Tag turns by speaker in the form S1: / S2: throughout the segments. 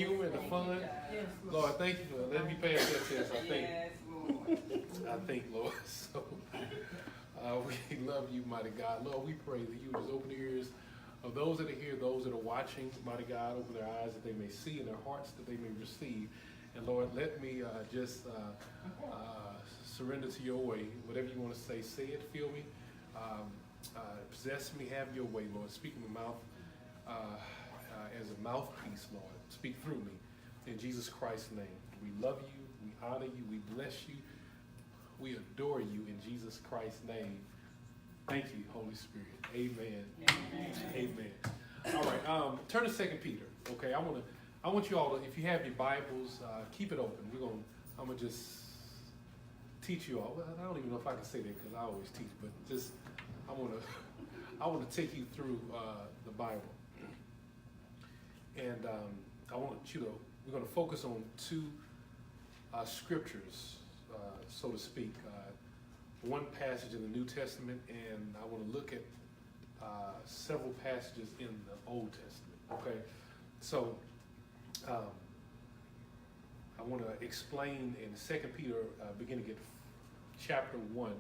S1: humor and the fun.
S2: Yes,
S1: Lord, thank you for letting me pass that test.
S2: Yes, Lord.
S1: I think, Lord. So we love you, mighty God. Lord, we pray that you would just open the ears of those that are here, those that are watching, mighty God, open their eyes that they may see and their hearts that they may receive. And Lord, let me just surrender to your way. Whatever you want to say it, feel me, possess me, have your way, Lord. Speak in my mouth as a mouthpiece, Lord. Speak through me. In Jesus Christ's name, we love you, we honor you, we bless you, we adore you in Jesus Christ's name. Thank you, Holy Spirit. Amen. Amen. All right. Turn to 2 Peter. Okay. I want you all to, if you have your Bibles, keep it open. I'm gonna just teach you all. Well, I don't even know if I can say that because I always teach, but just I want to take you through the Bible, and I want you to. We're going to focus on two scriptures, so to speak. One passage in the New Testament, and I want to look at several passages in the Old Testament. Okay, so I want to explain in 2 Peter, beginning at chapter 1.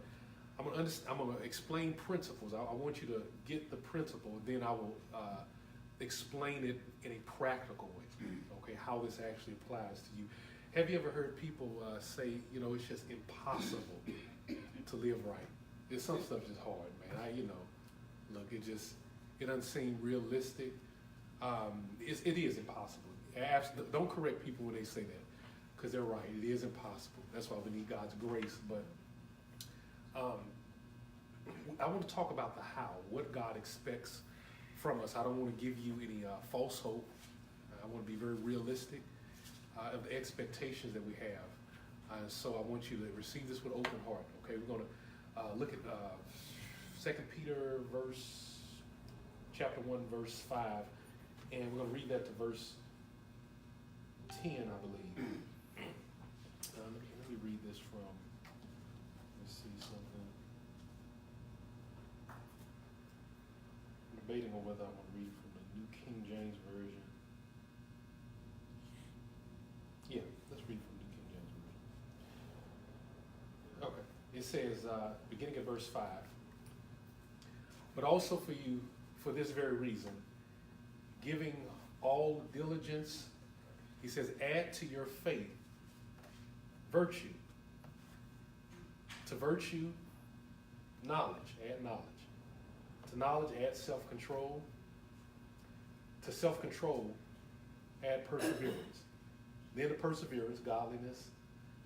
S1: I'm going to explain principles. I want you to get the principle, then I will explain it in a practical way. Okay, how this actually applies to you. Have you ever heard people say, it's just impossible to live right? There's some stuff just hard, man. Look, it doesn't seem realistic. It is impossible. Don't correct people when they say that, because they're right. It is impossible. That's why we need God's grace. But I want to talk about the how, what God expects from us. I don't want to give you any false hope. I want to be very realistic of the expectations that we have. So I want you to receive this with open heart. Okay, we're going to look at 2 Peter chapter 1, verse 5, and we're going to read that to verse 10, I believe. Let me read this from, let's see something. I'm debating on whether I want to read from the New King James Version. Yeah, let's read from the New King James Version. Okay, it says, beginning at verse 5, but also for you, for this very reason, giving all diligence, he says, add to your faith virtue. To virtue, knowledge, add knowledge. To knowledge, add self-control. To self-control, add perseverance. Then to perseverance, godliness.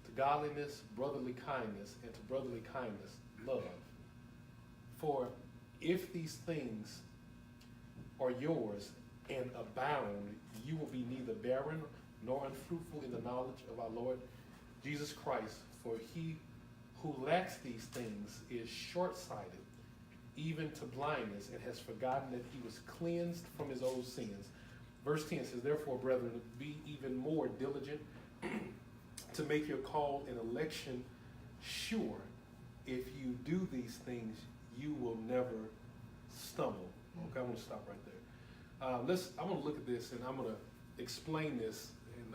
S1: To godliness, brotherly kindness. And to brotherly kindness, love. For if these things are yours and abound, you will be neither barren nor unfruitful in the knowledge of our Lord Jesus Christ. For he who lacks these things is short-sighted, even to blindness, and has forgotten that he was cleansed from his old sins. Verse 10 says, therefore, brethren, be even more diligent to make your call and election sure. If you do these things, you will never stumble. Okay, I'm going to stop right there. I'm going to look at this, and I'm going to explain this in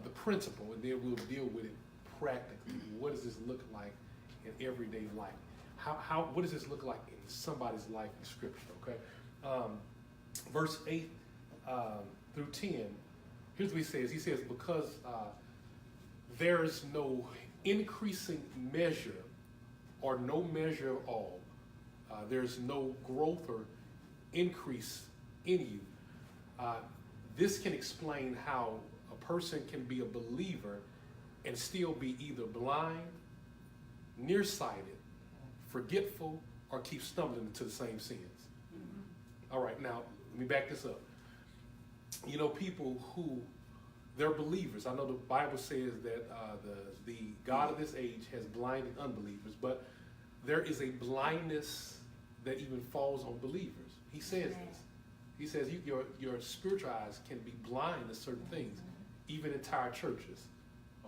S1: the principle, and then we'll deal with it practically. What does this look like in everyday life? What does this look like in somebody's life in Scripture? Okay, verse 8 through 10. Here's what he says. He says, because there is no increasing measure or no measure at all. There's no growth or increase in you. This can explain how a person can be a believer and still be either blind, nearsighted, forgetful, or keep stumbling into the same sins. Mm-hmm. All right, now let me back this up. People who they're believers. I know the Bible says that the God of this age has blinded unbelievers, but there is a blindness that even falls on believers. He says this. He says your spiritual eyes can be blind to certain things, even entire churches.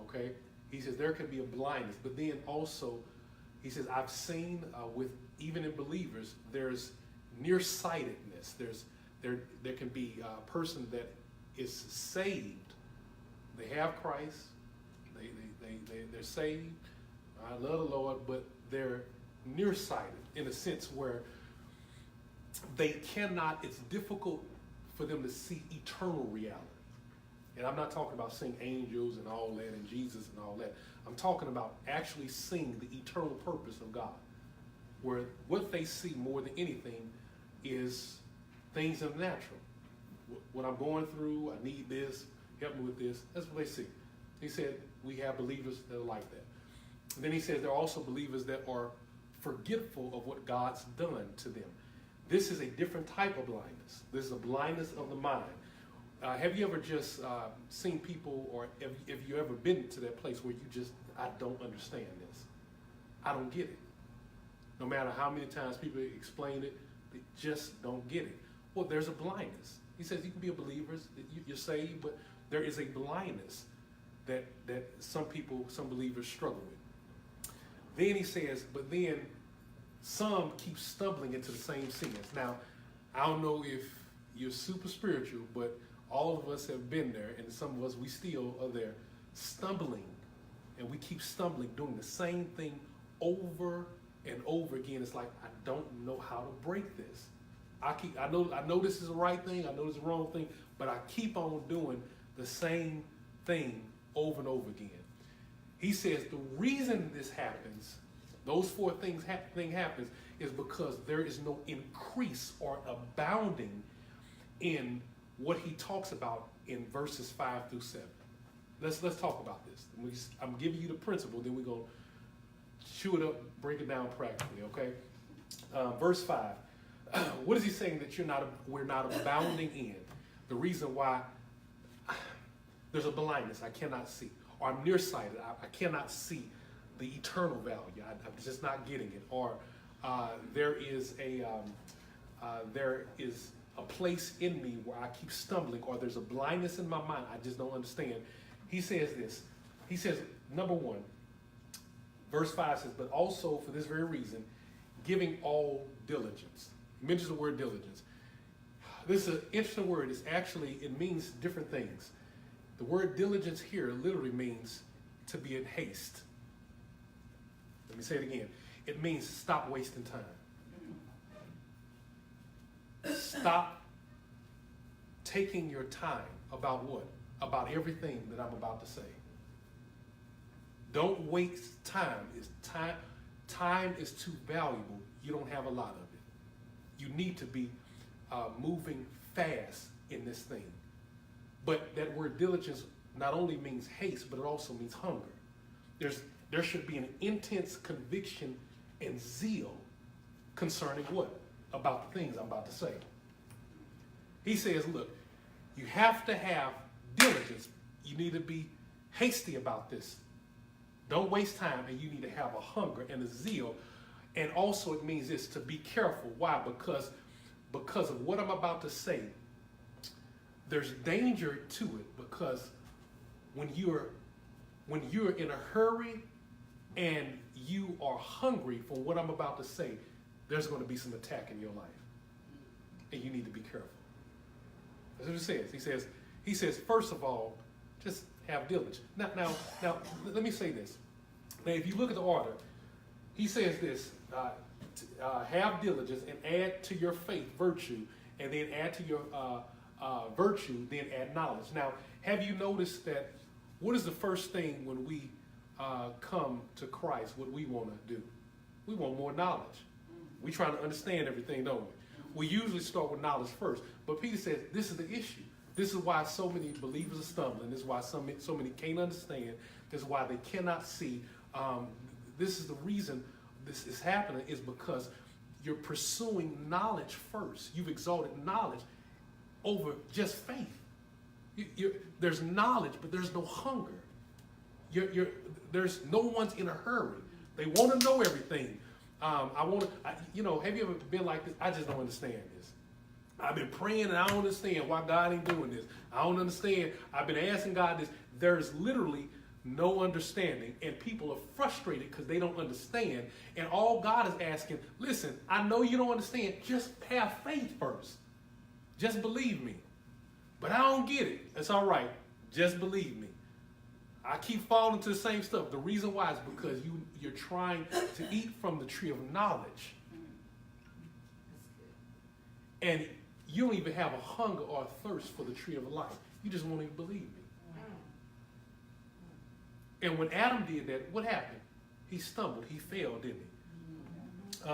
S1: Okay? He says there can be a blindness, but then also, he says, I've seen with even in believers, there's nearsightedness. There can be a person that is saved. They have Christ. They're saved. I love the Lord, but they're nearsighted in a sense where they cannot, it's difficult for them to see eternal reality. And I'm not talking about seeing angels and all that and Jesus and all that. I'm talking about actually seeing the eternal purpose of God, where what they see more than anything is things in the natural. When I'm going through, I need this, help me with this. That's what they see. He said we have believers that are like that. And then he says there are also believers that are forgetful of what God's done to them. This is a different type of blindness. This is a blindness of the mind. Have you ever just seen people, or have you ever been to that place where you just, I don't understand this. I don't get it. No matter how many times people explain it, they just don't get it. Well, there's a blindness. He says you can be a believer, you're saved, but there is a blindness that some people, some believers struggle with. Then he says, but then some keep stumbling into the same sins. Now, I don't know if you're super spiritual, but all of us have been there, and some of us, we still are there, stumbling. And we keep stumbling, doing the same thing over and over again. It's like, I don't know how to break this. I know this is the right thing, I know this is the wrong thing, but I keep on doing the same thing over and over again. He says the reason this happens, those four things happens, is because there is no increase or abounding in what he talks about in verses 5 through 7. Let's talk about this. I'm giving you the principle, then we're going to chew it up, break it down practically, okay? Verse 5. What is he saying that we're not abounding in? The reason why there's a blindness I cannot see, or I'm nearsighted, I cannot see the eternal value. I'm just not getting it. Or there is a place in me where I keep stumbling, or there's a blindness in my mind I just don't understand. He says this. He says, number one, verse 5 says, but also for this very reason, giving all diligence. He mentions the word diligence. This is an interesting word. It means different things. The word diligence here literally means to be in haste. Let me say it again. It means stop wasting time. Stop taking your time about what? About everything that I'm about to say. Don't waste time. Time is too valuable. You don't have a lot of it. You need to be moving fast in this thing. But that word diligence not only means haste, but it also means hunger. There should be an intense conviction and zeal concerning what? About the things I'm about to say. He says, look, you have to have diligence. You need to be hasty about this. Don't waste time, and you need to have a hunger and a zeal. And also it means this, to be careful. Why? Because of what I'm about to say, there's danger to it, because when you're in a hurry and you are hungry for what I'm about to say, there's going to be some attack in your life. And you need to be careful. That's what he says. He says, first of all, just have diligence. Now, let me say this. Now, if you look at the order, he says this, have diligence and add to your faith virtue, and then add to your virtue, then add knowledge. Now, have you noticed that what is the first thing when we come to Christ, what we want to do? We want more knowledge. We try to understand everything, don't we? We usually start with knowledge first. But Peter says this is the issue. This is why so many believers are stumbling. This is why so many can't understand. This is why they cannot see. This is the reason this is happening, is because you're pursuing knowledge first. You've exalted knowledge over just faith. There's knowledge, but there's no hunger. There's no one's in a hurry. They want to know everything. have you ever been like this? I just don't understand this. I've been praying and I don't understand why God ain't doing this. I don't understand. I've been asking God this. There's literally no understanding, and people are frustrated because they don't understand. And all God is asking, listen, I know you don't understand. Just have faith first. Just believe me. But I don't get it. It's all right. Just believe me. I keep falling to the same stuff. The reason why is because you're trying to eat from the tree of knowledge. And you don't even have a hunger or a thirst for the tree of life. You just won't even believe me. And when Adam did that, what happened? He stumbled. He fell, didn't he?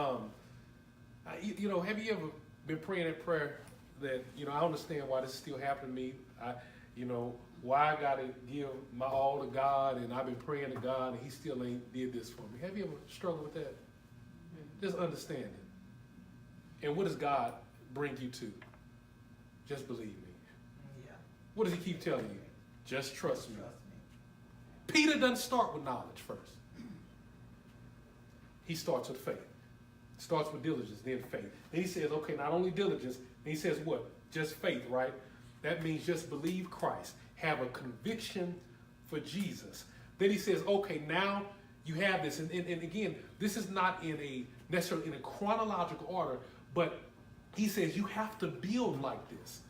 S1: Have you ever been praying that prayer that, I understand why this is still happening to me. Why I got to give my all to God, and I've been praying to God, and he still ain't did this for me. Have you ever struggled with that? Just understand it. And what does God bring you to? Just believe me. Yeah. What does he keep telling you? Just trust me. Peter doesn't start with knowledge first. He starts with faith. Starts with diligence, then faith. Then he says, okay, not only diligence, then he says what? Just faith, right? That means just believe Christ. Have a conviction for Jesus. Then he says, okay, now you have this. And again, this is not necessarily in a chronological order, but he says you have to build like this.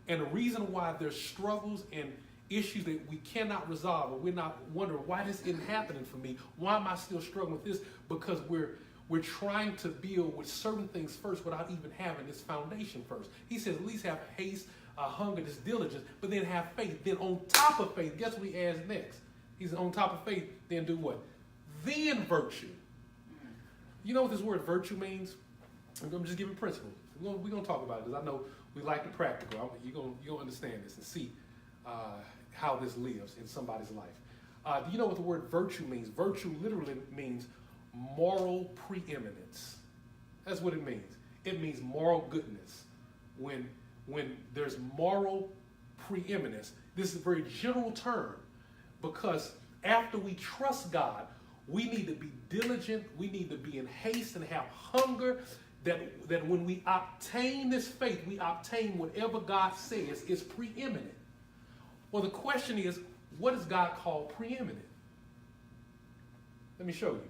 S1: And the reason why there's struggles and issues that we cannot resolve, or we're not wondering why this isn't happening for me, why am I still struggling with this? Because we're trying to build with certain things first without even having this foundation first. He says at least have haste, hunger, this diligence, but then have faith. Then on top of faith, guess what he adds next? He says on top of faith, then do what? Then virtue. You know what this word virtue means? I'm just giving principles. We're going to talk about it because I know we like the practical. You're going to understand this and see how this lives in somebody's life. Do you know what the word virtue means? Virtue literally means moral preeminence. That's what it means. It means moral goodness. When there's moral preeminence, this is a very general term, because after we trust God, we need to be diligent, we need to be in haste and have hunger, that when we obtain this faith, we obtain whatever God says is preeminent. Well, the question is, what does God call preeminent? Let me show you.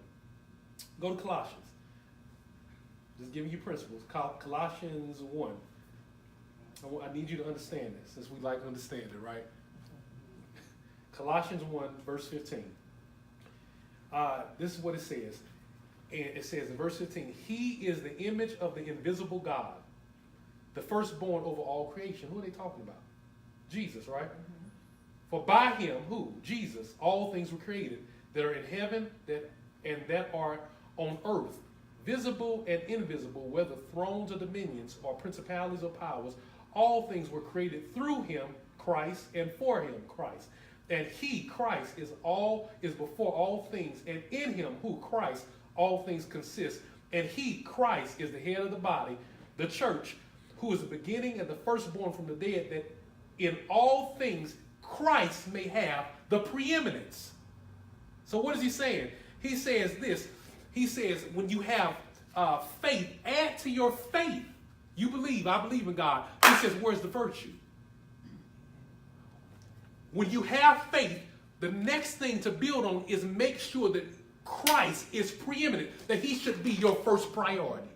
S1: Go to Colossians. Just giving you principles. Colossians 1. I need you to understand this, since we like to understand it, right? Colossians 1, verse 15. This is what it says. And it says in verse 15, he is the image of the invisible God, the firstborn over all creation. Who are they talking about? Jesus, right? Mm-hmm. For by him, who? Jesus, all things were created that are in heaven that are on earth, visible and invisible, whether thrones or dominions or principalities or powers. All things were created through him, Christ, and for him, Christ. And he, Christ, is before all things, and in him, who? Christ, all things consist. And he, Christ, is the head of the body, the church, who is the beginning and the firstborn from the dead, that in all things Christ may have the preeminence. So what is he saying? He says this. He says when you have faith, add to your faith. You believe, I believe in God. He says, where's the virtue? When you have faith, the next thing to build on is make sure that Christ is preeminent, that he should be your first priority.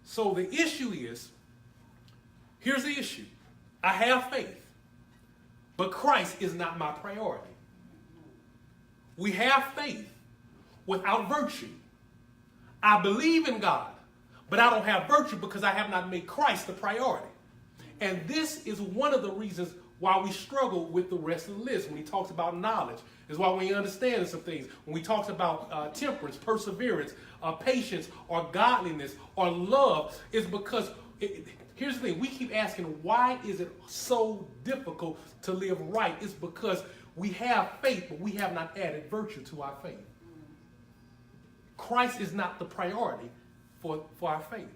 S1: So the issue is, here's the issue. I have faith, but Christ is not my priority. We have faith without virtue. I believe in God, but I don't have virtue because I have not made Christ the priority. And this is one of the reasons why we struggle with the rest of the list. When he talks about knowledge, is why we understand some things. When we talks about temperance, perseverance, patience, or godliness, or love, is because, here's the thing, we keep asking, why is it so difficult to live right? It's because we have faith, but we have not added virtue to our faith. Christ is not the priority for our faith.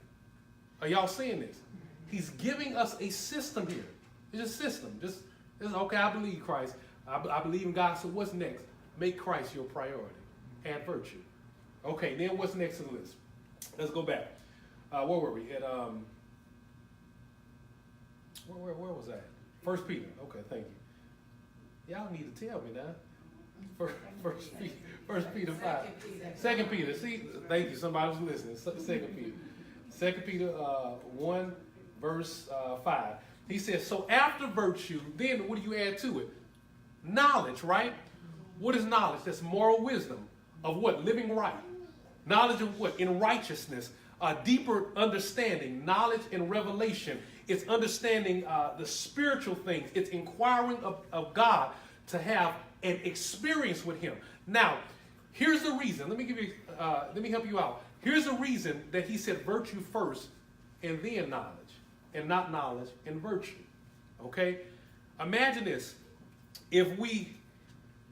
S1: Are y'all seeing this? He's giving us a system here. It's a system. Just okay, I believe Christ. I believe in God. So what's next? Make Christ your priority. Add virtue. Okay, then what's next on the list? Let's go back. Where were we? At where was that? 1 Peter. Okay, thank you. Y'all need to tell me now. First Peter 5. 2 Peter. See, thank you. Somebody was listening. 2 Peter. 2 Peter 1, verse 5. He says, so after virtue, then what do you add to it? Knowledge, right? What is knowledge? That's moral wisdom of what? Living right. Knowledge of what? In righteousness. A deeper understanding, knowledge and revelation. It's understanding the spiritual things. It's inquiring of God to have an experience with him. Now, here's the reason. Let me help you out. Here's the reason that he said virtue first and then knowledge, and not knowledge and virtue. Okay? Imagine this. If we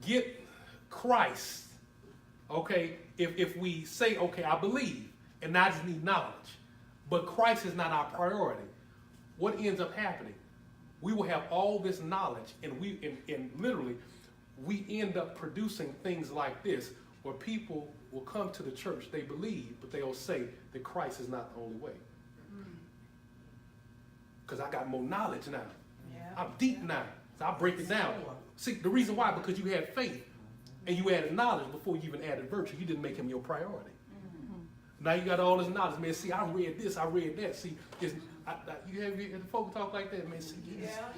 S1: get Christ, okay, if we say, okay, I believe, and I just need knowledge, but Christ is not our priority, what ends up happening? We will have all this knowledge, and literally, we end up producing things like this, where people will come to the church, they believe, but they'll say that Christ is not the only way. Because I got more knowledge now. Yeah. I'm deep now. So I break it down. See, the reason why, because you had faith, and you added knowledge before you even added virtue. You didn't make him your priority. Now you got all this knowledge, man. See, I read this, I read that. See, you have the folks talk like that, man. See,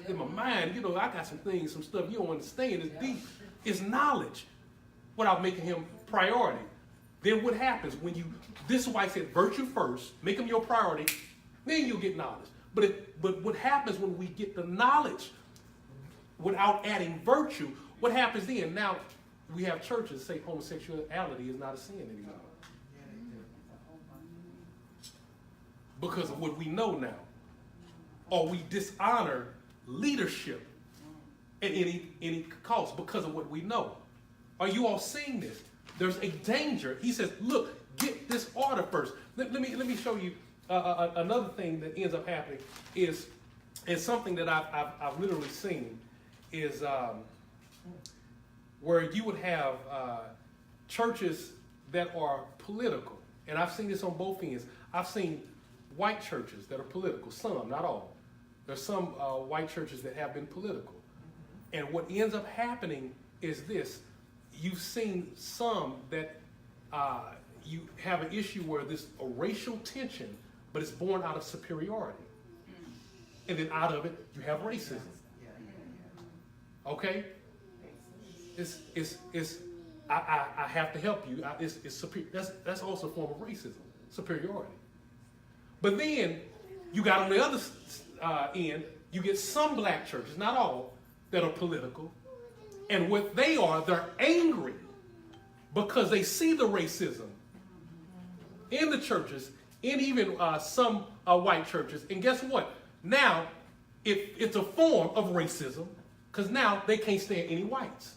S1: in my mind, I got some things, some stuff you don't understand. It's deep. It's knowledge without making him priority. Then what happens when this is why I said virtue first, make him your priority, then you'll get knowledge. But what happens when we get the knowledge without adding virtue, what happens then? Now, we have churches say homosexuality is not a sin anymore. Because of what we know now. Or we dishonor leadership at any cost because of what we know. Are you all seeing this? There's a danger. He says, look, get this order first. Let me show you another thing that ends up happening is something that I've literally seen is where you would have churches that are political. And I've seen this on both ends. I've seen white churches that are political, some, not all. There's some white churches that have been political. And what ends up happening is this. You've seen some that you have an issue where there's a racial tension, but it's born out of superiority. And then out of it, you have racism. Okay? I have to help you. That's also a form of racism, superiority. But then you got on the other end, you get some black churches, not all, that are political. And what they are, they're angry because they see the racism in the churches, and even some white churches. And guess what? Now, it's a form of racism because now they can't stand any whites.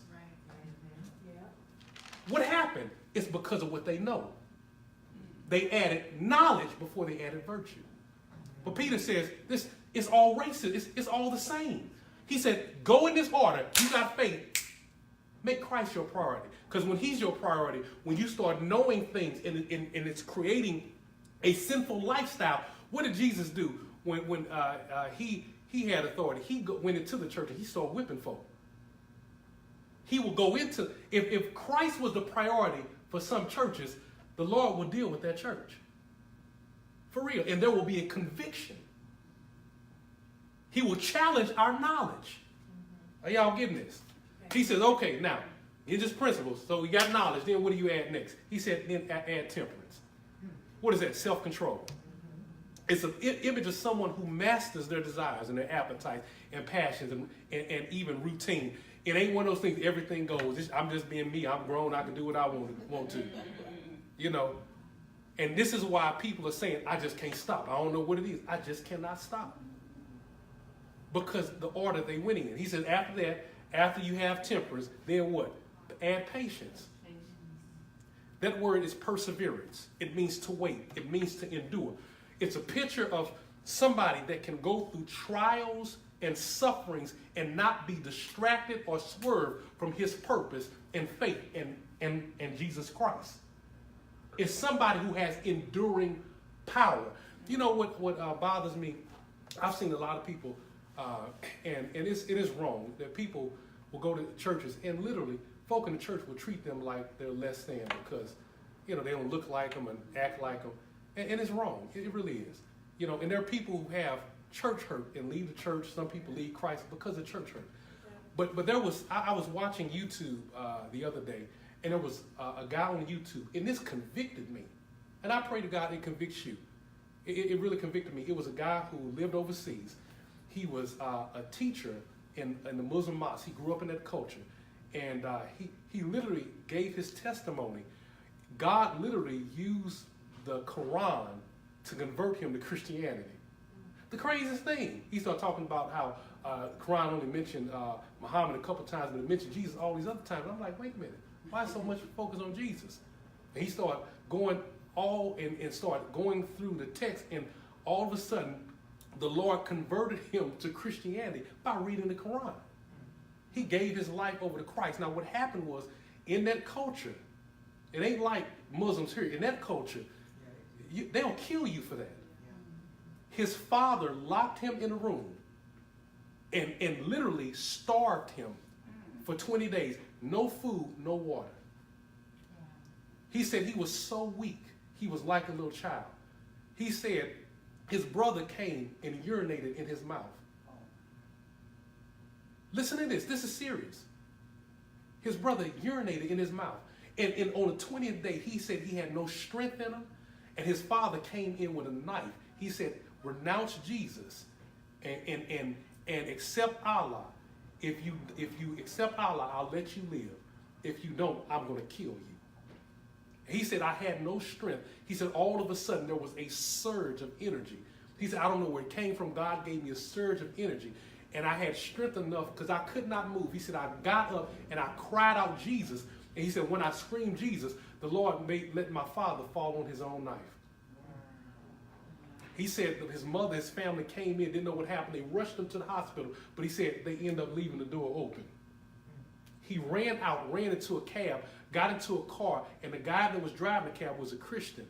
S1: What happened? It's because of what they know. They added knowledge before they added virtue. But Peter says, this is all racist. It's all the same. He said, go in this order. You got faith. Make Christ your priority. Because when he's your priority, when you start knowing things and it's creating a sinful lifestyle, what did Jesus do when he had authority? He went into the church and he started whipping folk. He will go into, if Christ was the priority for some churches, the Lord will deal with that church. For real. And there will be a conviction. He will challenge our knowledge. Are y'all getting this? He says, okay, now, it's just principles. So we got knowledge. Then what do you add next? He said, then add temperance. What is that? Self-control. It's an image of someone who masters their desires and their appetites and passions and even routine. It ain't one of those things, everything goes. I'm just being me. I'm grown. I can do what I want to. And this is why people are saying, I just can't stop. I don't know what it is. I just cannot stop. Because the order they went in. He says, after that, after you have temperance, then what? Add patience. That word is perseverance. It means to wait. It means to endure. It's a picture of somebody that can go through trials and sufferings and not be distracted or swerved from his purpose and faith in Jesus Christ. It's somebody who has enduring power. You know what bothers me? I've seen a lot of people, and it is wrong, that people will go to churches and literally folk in the church will treat them like they're less than because, they don't look like them and act like them. And it's wrong. It really is. And there are people who have church hurt and leave the church. Some people leave Christ because of church hurt. But there was, I was watching YouTube the other day, and there was a guy on YouTube, and this convicted me. And I pray to God it convicts you. It really convicted me. It was a guy who lived overseas. He was a teacher in the Muslim mosque. He grew up in that culture. And he literally gave his testimony. God literally used the Quran to convert him to Christianity. The craziest thing. He started talking about how Quran only mentioned Muhammad a couple times, but it mentioned Jesus all these other times. I'm like, wait a minute. Why so much focus on Jesus? And he started going and started going through the text, and all of a sudden, the Lord converted him to Christianity by reading the Quran. He gave his life over to Christ. Now, what happened was, in that culture, it ain't like Muslims here. In that culture, they'll kill you for that. His father locked him in a room and literally starved him for 20 days. No food, no water. He said he was so weak, he was like a little child. He said his brother came and urinated in his mouth. Listen to this. This is serious. His brother urinated in his mouth. And on the 20th day, he said he had no strength in him. And his father came in with a knife. He said, renounce Jesus and accept Allah. If you accept Allah, I'll let you live. If you don't, I'm going to kill you. He said, I had no strength. He said, all of a sudden, there was a surge of energy. He said, I don't know where it came from. God gave me a surge of energy. And I had strength enough because I could not move. He said, I got up and I cried out Jesus. And he said, when I screamed Jesus, the Lord let my father fall on his own knife. He said that his mother, his family came in, didn't know what happened. They rushed him to the hospital, but he said they ended up leaving the door open. He ran out, ran into a cab, got into a car, and the guy that was driving the cab was a Christian.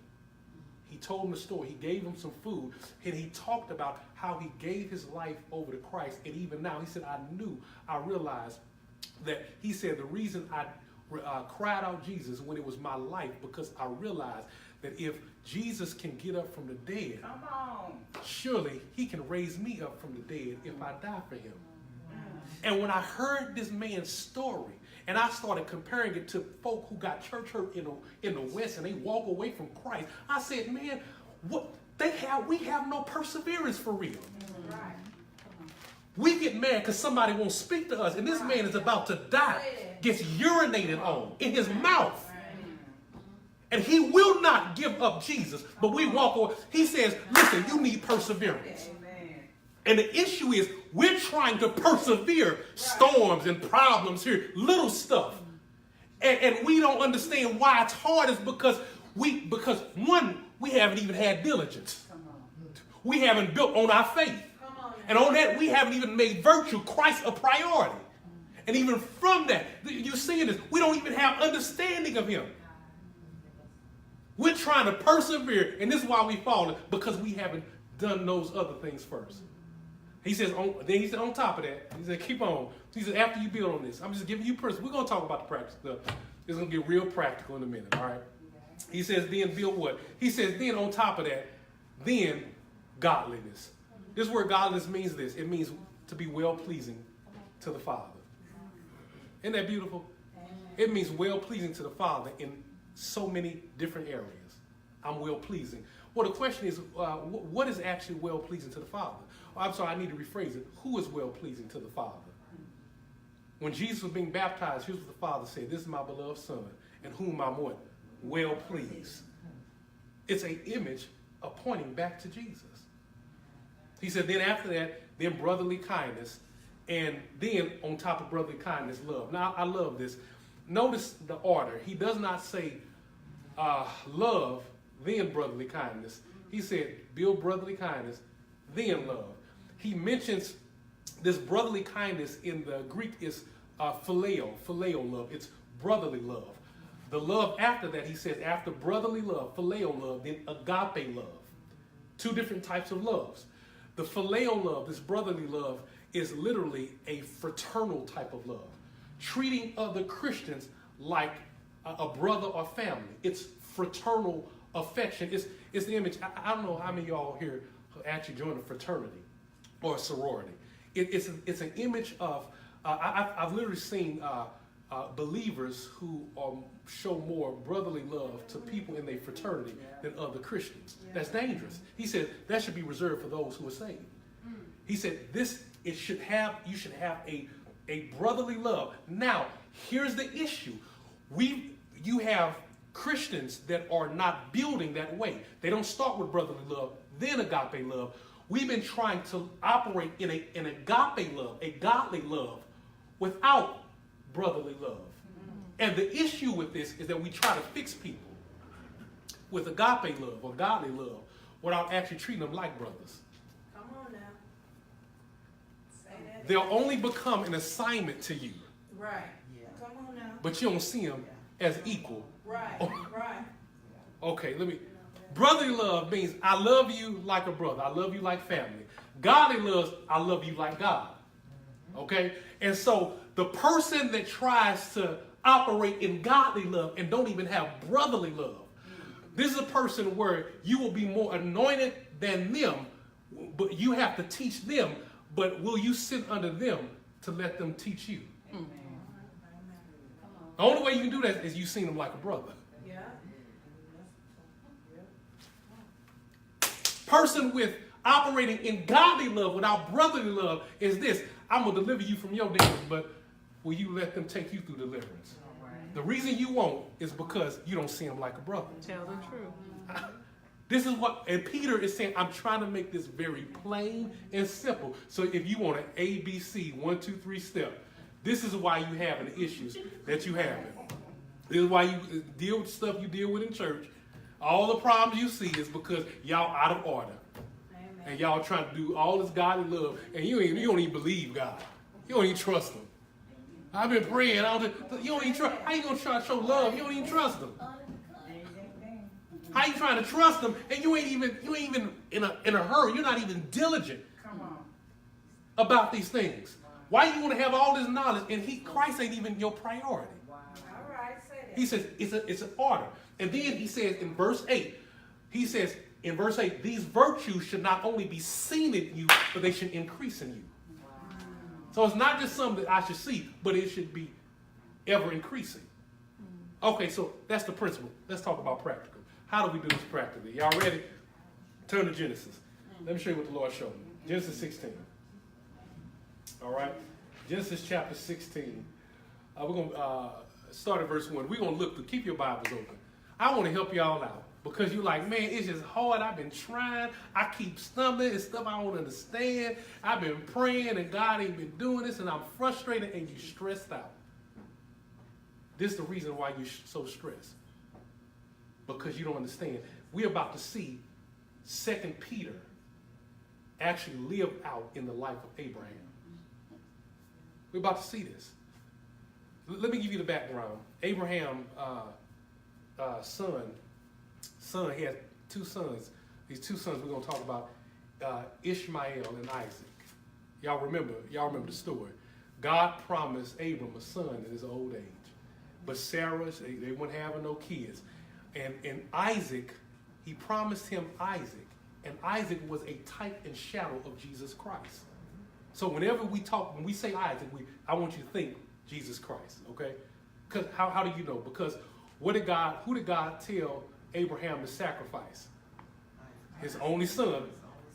S1: He told him the story. He gave him some food, and he talked about how he gave his life over to Christ. And even now, he said, I realized that, he said, the reason I cried out Jesus when it was my life, because I realized that if Jesus can get up from the dead, surely he can raise me up from the dead if I die for him. And when I heard this man's story, and I started comparing it to folk who got church hurt in the West and they walk away from Christ, I said, man, we have no perseverance for real. Right. We get mad because somebody won't speak to us, and this man is about to die, gets urinated on in his mouth. And he will not give up Jesus, but we walk away. He says, listen, you need perseverance. And the issue is we're trying to persevere storms and problems here, little stuff. And we don't understand why it's hard. Is because one, we haven't even had diligence. We haven't built on our faith. And on that, we haven't even made virtue, Christ, a priority. And even from that, you see this, we don't even have understanding of him. We're trying to persevere, and this is why we fallen, because we haven't done those other things first. He says, on top of that, he said, keep on. He said, after you build on this, I'm just giving you personal. We're going to talk about the practical stuff. It's going to get real practical in a minute, all right? He says, then build what? He says, then on top of that, then godliness. This word godliness means this. It means to be well-pleasing to the Father. Isn't that beautiful? It means well-pleasing to the Father in so many different areas. I'm well-pleasing. Well, the question is, what is actually well-pleasing to the Father? I'm sorry, I need to rephrase it. Who is well-pleasing to the Father? When Jesus was being baptized, here's what the Father said. This is my beloved Son, in whom I'm what? Well-pleased. It's an image of pointing back to Jesus. He said, then after that, then brotherly kindness, and then on top of brotherly kindness, love. Now, I love this. Notice the order. He does not say love, then brotherly kindness. He said, build brotherly kindness, then love. He mentions this brotherly kindness in the Greek is phileo love. It's brotherly love. The love after that, he says, after brotherly love, phileo love, then agape love. Two different types of loves. The phileo love, this brotherly love, is literally a fraternal type of love. Treating other Christians like a brother or family. It's fraternal affection. It's the image. I don't know how many of y'all here actually joined a fraternity. or a sorority. It's an image of, I've literally seen believers who show more brotherly love to people in their fraternity than other Christians. That's dangerous. He said that should be reserved for those who are saved. He said you should have a brotherly love. Now, here's the issue. You have Christians that are not building that way. They don't start with brotherly love, then agape love. We've been trying to operate in an agape love, a godly love, without brotherly love. And the issue with this is that we try to fix people with agape love or godly love without actually treating them like brothers.
S2: Come on now. Say that.
S1: They'll only become an assignment to you.
S2: Right. Come on now.
S1: But you don't see them as equal.
S2: Right. Right.
S1: Okay, brotherly love means I love you like a brother. I love you like family. Godly love, I love you like God. Okay? And so the person that tries to operate in godly love and don't even have brotherly love, this is a person where you will be more anointed than them, but you have to teach them, but will you sit under them to let them teach you?
S2: Amen.
S1: The only way you can do that is you see them like a brother.
S2: Yeah.
S1: Person with operating in godly love without brotherly love is this: I'm going to deliver you from your demons, but will you let them take you through deliverance? The reason you won't is because you don't see them like a brother.
S3: Tell the truth.
S1: This is what, and Peter is saying, I'm trying to make this very plain and simple. So if you want an ABC, 1, 2, 3 step, this is why you have the issues that you have. This is why you deal with stuff you deal with in church. All the problems you see is because y'all out of order.
S2: Amen.
S1: And y'all trying to do all this godly love, and you don't even believe God. You don't even trust Him. I've been praying. You don't even trust. How you gonna try to show love? You don't even trust Him. How you trying to trust Him and you ain't even in a hurry? You're not even diligent about these things. Why you want to have all this knowledge and Christ ain't even your priority?
S2: All right, say that.
S1: He says it's an order, and then he says in verse 8, these virtues should not only be seen in you, but they should increase in you. So it's not just something that I should see, but it should be ever increasing. Okay, so that's the principle. Let's talk about practical. How do we do this practically? Y'all ready? Turn to Genesis. Let me show you what the Lord showed me. Genesis 16. All right? Genesis chapter 16. We're going to start at verse 1. We're going to look through. Keep your Bibles open. I want to help y'all out because you're like, man, it's just hard. I've been trying. I keep stumbling. It's stuff I don't understand. I've been praying and God ain't been doing this and I'm frustrated and you stressed out. This is the reason why you're so stressed. Because you don't understand. We're about to see 2 Peter actually live out in the life of Abraham. We're about to see this. Let me give you the background. Abraham, son, he had 2 sons. These 2 sons we're going to talk about, Ishmael and Isaac. Y'all remember the story. God promised Abram a son in his old age. But Sarah, they weren't having no kids. And Isaac, he promised him Isaac. And Isaac was a type and shadow of Jesus Christ. So whenever when we say Isaac, I want you to think Jesus Christ, okay? Because how do you know? Because who did God tell Abraham to sacrifice? His only son.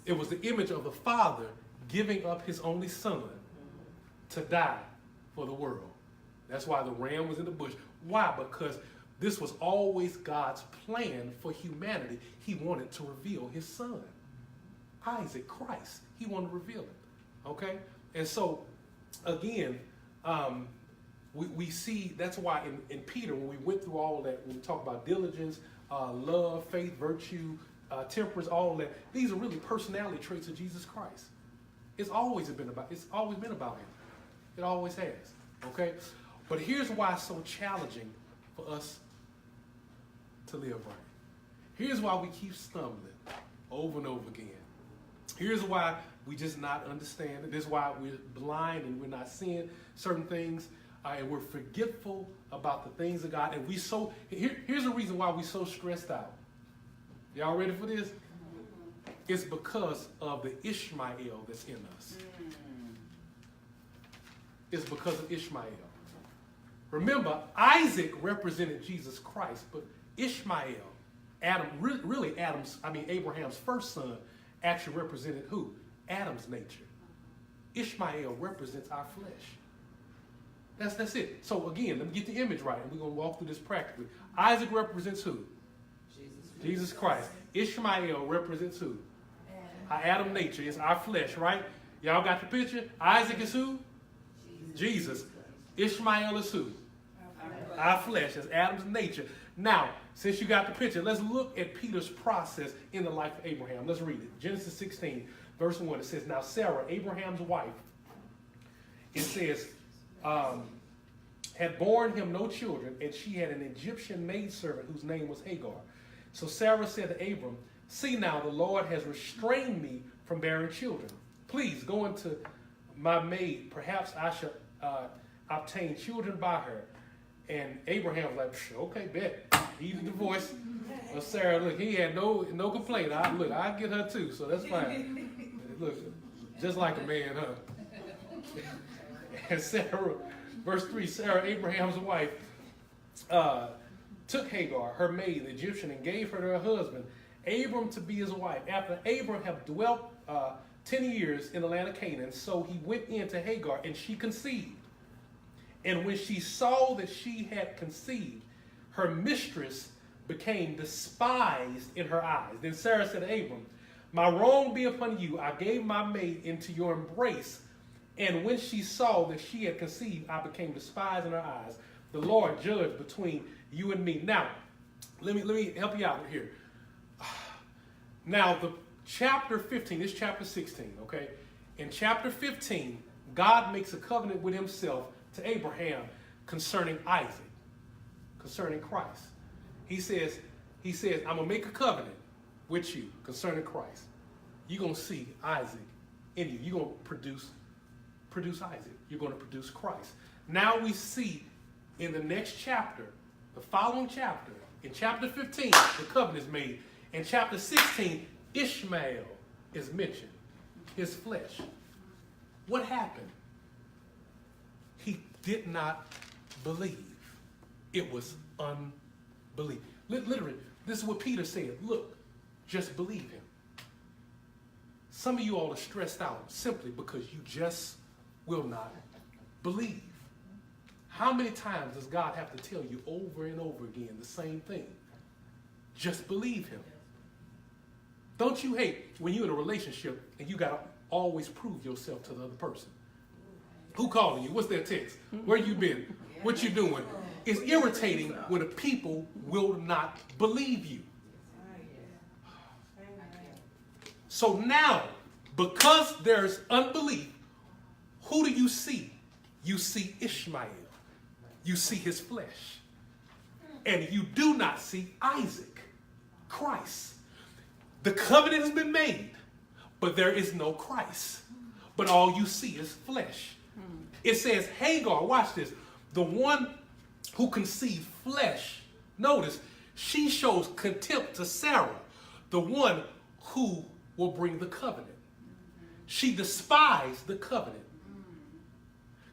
S1: It was the image of the Father giving up his only son to die for the world. That's why the ram was in the bush. Why? Because this was always God's plan for humanity. He wanted to reveal his son, Isaac, Christ. He wanted to reveal it. Okay? And so, again, we see, that's why in Peter, when we went through all of that, when we talk about diligence, love, faith, virtue, temperance, all of that, these are really personality traits of Jesus Christ. It's always been about him. It always has. Okay? But here's why it's so challenging for us to live right. Here's why we keep stumbling over and over again. Here's why we just not understand it. This is why we're blind and we're not seeing certain things. And we're forgetful about the things of God. And here's the reason why we're so stressed out. Y'all ready for this? It's because of the Ishmael that's in us. It's because of Ishmael. Remember, Isaac represented Jesus Christ, but Ishmael, Abraham's first son, actually represented who? Adam's nature. Ishmael represents our flesh. That's it. So again, let me get the image right, and we're going to walk through this practically. Isaac represents who? Jesus Christ. Ishmael represents who? Our Adam nature is our flesh, right? Y'all got the picture? Isaac is who? Jesus. Ishmael is who? Our flesh. That's Adam's nature. Now, since you got the picture, let's look at Peter's process in the life of Abraham. Let's read it. Genesis 16, verse 1. It says, now Sarah, Abraham's wife, it says, had borne him no children, and she had an Egyptian maidservant whose name was Hagar. So Sarah said to Abram, see now, the Lord has restrained me from bearing children. Please go into my maid. Perhaps I shall obtain children by her. And Abraham was like, okay, bet. He's the voice of Sarah. Look, he had no complaint. I get her too, so that's fine. Look, just like a man, huh? And Sarah, verse 3, Sarah, Abraham's wife, took Hagar, her maid, the Egyptian, and gave her to her husband, Abram, to be his wife. After Abram had dwelt 10 years in the land of Canaan, so he went in to Hagar, and she conceived. And when she saw that she had conceived, her mistress became despised in her eyes. Then Sarah said to Abram, my wrong be upon you. I gave my maid into your embrace. And when she saw that she had conceived, I became despised in her eyes. The Lord judged between you and me. Now, let me help you out here. Now, the chapter 15, this chapter 16, okay? In chapter 15, God makes a covenant with himself to Abraham concerning Isaac, concerning Christ. He says, I'm going to make a covenant with you concerning Christ. You're going to see Isaac in you. You're going to produce Isaac. You're going to produce Christ. Now we see in the next chapter, the following chapter, in chapter 15, the covenant is made. In chapter 16, Ishmael is mentioned, his flesh. What happened? He did not believe. It was unbelief. Literally, this is what Peter said. Look, just believe him. Some of you all are stressed out simply because you just will not believe. How many times does God have to tell you over and over again the same thing? Just believe him. Don't you hate when you're in a relationship and you got to always prove yourself to the other person? Who calling you? What's their text? Where you been? What you doing? It's irritating when the people will not believe you. So now, because there's unbelief, who do you see? You see Ishmael. You see his flesh. And you do not see Isaac, Christ. The covenant has been made, but there is no Christ. But all you see is flesh. It says Hagar, watch this, the one who conceived flesh. Notice, she shows contempt to Sarah, the one who will bring the covenant. She despised the covenant.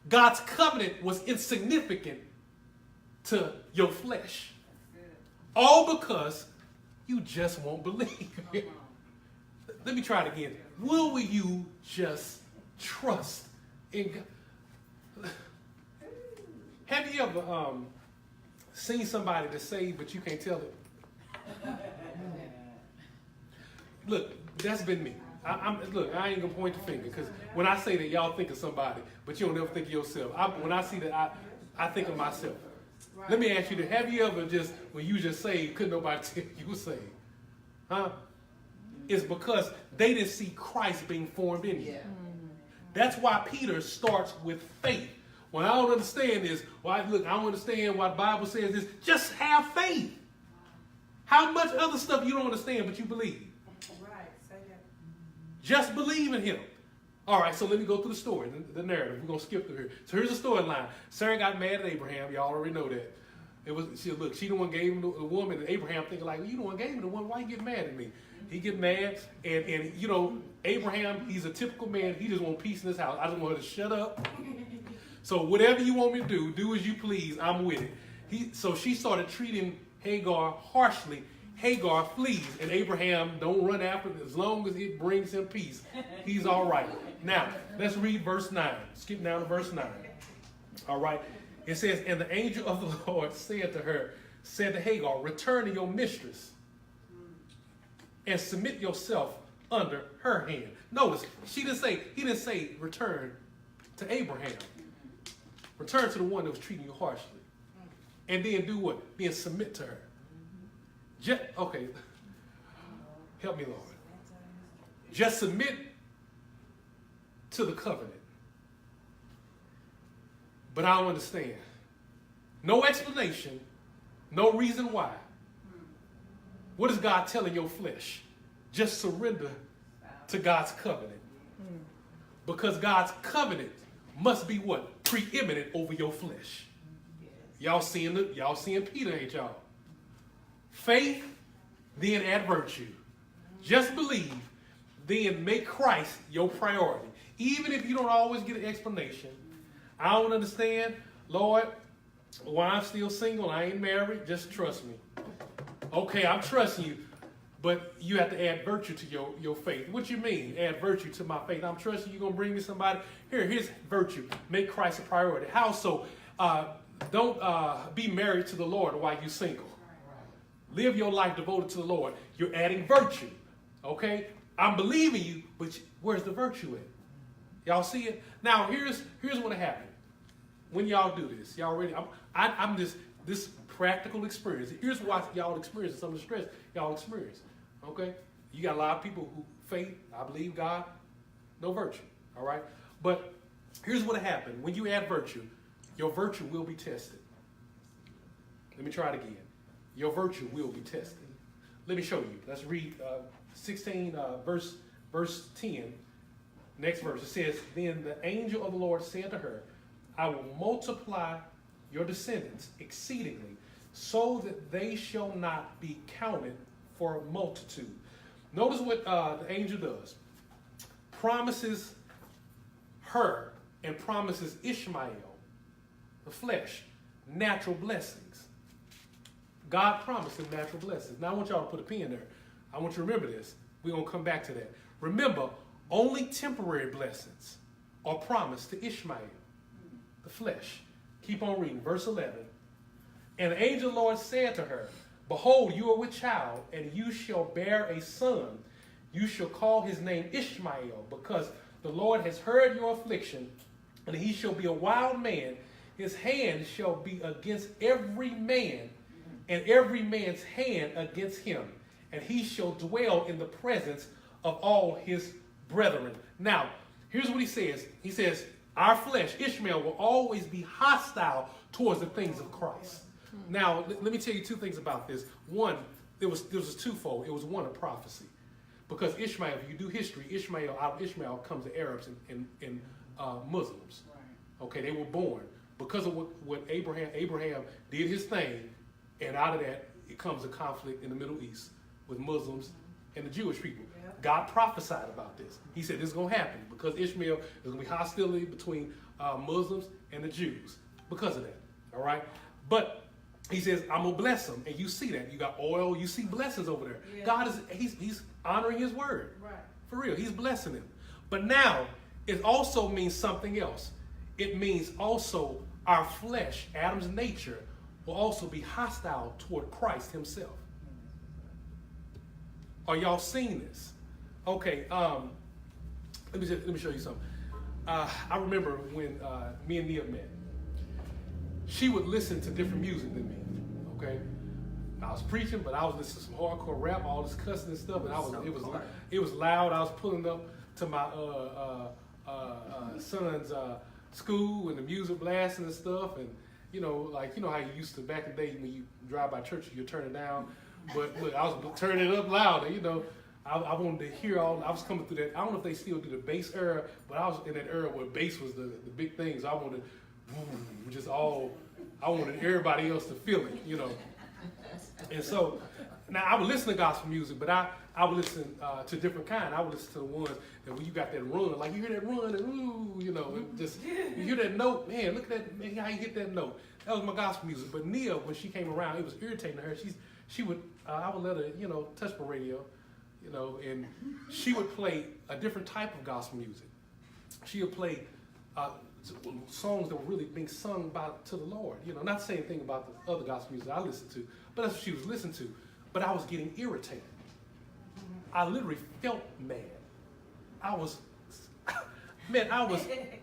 S1: God's covenant was insignificant to your flesh. All because you just won't believe. Let me try it again. Will you just trust in God? Have you ever seen somebody that's saved but you can't tell it? Look, that's been me. Look, I ain't gonna point the finger because when I say that, y'all think of somebody, but you don't ever think of yourself. When I see that, I think of myself. Right. Let me ask you this: have you ever just, when you just saved, couldn't nobody tell you were saved? Huh? It's because they didn't see Christ being formed in you. Yeah. That's why Peter starts with faith. What I don't understand is, I don't understand why the Bible says this. Just have faith. How much other stuff you don't understand, but you believe?
S2: Right. Say that.
S1: Just believe in him. All right, so let me go through the story, the narrative. We're going to skip through here. So here's the storyline. Sarah got mad at Abraham. Y'all already know that. She the one gave him the woman, and Abraham thinking like, well, you the one gave him the woman, why you get mad at me? He get mad, and Abraham, he's a typical man. He just want peace in his house. I just want her to shut up. So whatever you want me to do as you please. I'm with it. So she started treating Hagar harshly. Hagar flees, and Abraham don't run after it. As long as it brings him peace, he's all right. Now, let's read verse 9. Skip down to verse 9. All right. It says, and the angel of the Lord said to Hagar, return to your mistress and submit yourself under her hand. Notice, he didn't say return to Abraham. Return to the one that was treating you harshly. And then do what? Then submit to her. Okay. Help me, Lord. Just submit to the covenant. But I don't understand. No explanation. No reason why. What is God telling your flesh? Just surrender to God's covenant. Because God's covenant must be what? Preeminent over your flesh. Y'all seeing Peter, ain't y'all? Faith, then add virtue. Just believe, then make Christ your priority. Even if you don't always get an explanation. I don't understand, Lord, why I'm still single, I ain't married, just trust me. Okay, I'm trusting you, but you have to add virtue to your faith. What you mean, add virtue to my faith? I'm trusting you're going to bring me somebody. Here's virtue. Make Christ a priority. How so? Don't be married to the Lord while you're single. Live your life devoted to the Lord. You're adding virtue. Okay? I'm believing you, but where's the virtue at? Y'all see it? Now, here's what happened. When y'all do this, y'all ready? I'm just this practical experience. Here's what y'all experience, some of the stress y'all experience. Okay? You got a lot of people who faith, I believe God, no virtue. All right? But here's what happened. When you add virtue, your virtue will be tested. Let me try it again. Your virtue will be tested. Let me show you. Let's read 16, verse 10. Next verse. It says, then the angel of the Lord said to her, I will multiply your descendants exceedingly, so that they shall not be counted for a multitude. Notice what the angel does. Promises her and promises Ishmael, the flesh, natural blessings. God promised him natural blessings. Now I want y'all to put a pin there. I want you to remember this. We're going to come back to that. Remember, only temporary blessings are promised to Ishmael, the flesh. Keep on reading. Verse 11. And the angel of the Lord said to her, behold, you are with child, and you shall bear a son. You shall call his name Ishmael, because the Lord has heard your affliction, and he shall be a wild man. His hand shall be against every man, and every man's hand against him. And he shall dwell in the presence of all his brethren. Now, here's what he says. He says, our flesh, Ishmael, will always be hostile towards the things of Christ. Now, let me tell you two things about this. One, there was twofold. It was one, a prophecy. Because Ishmael, if you do history, out of Ishmael comes the Arabs and Muslims. Okay, they were born. Because of what Abraham did his thing, and out of that, it comes a conflict in the Middle East with Muslims and the Jewish people. Yeah. God prophesied about this. He said this is going to happen because Ishmael, there's going to be hostility between Muslims and the Jews because of that. All right? But he says, I'm going to bless them. And you see that. You got oil. You see blessings over there. Yeah. God he's honoring his word. Right. For real. He's blessing them. But now, it also means something else. It means also our flesh, Adam's nature, will also be hostile toward Christ himself. Are y'all seeing this? Okay, let me show you something. I remember when me and Nia met. She would listen to different music than me. Okay, I was preaching, but I was listening to some hardcore rap, all this cussing and stuff, and it was loud. I was pulling up to my son's school and the music blasting and stuff, and you know how you used to back in the day when you drive by church, you turn it down. But look, I was turning it up louder, I wanted to hear I was coming through that. I don't know if they still do the bass era, but I was in that era where bass was the big thing. So I wanted to just all, I wanted everybody else to feel it, you know. And so, now I would listen to gospel music, but I would listen to different kind. I would listen to the ones that when you got that run, like you hear that run and ooh, you know, it just, you hear that note, man, look at that, man, how you hit that note. That was my gospel music. But Nia, when she came around, it was irritating to her. She would, I would let her, you know, touch my radio, you know, and she would play a different type of gospel music. She would play songs that were really being sung to the Lord. You know, not the same thing about the other gospel music I listened to, but that's what she was listening to. But I was getting irritated. I literally felt mad. I was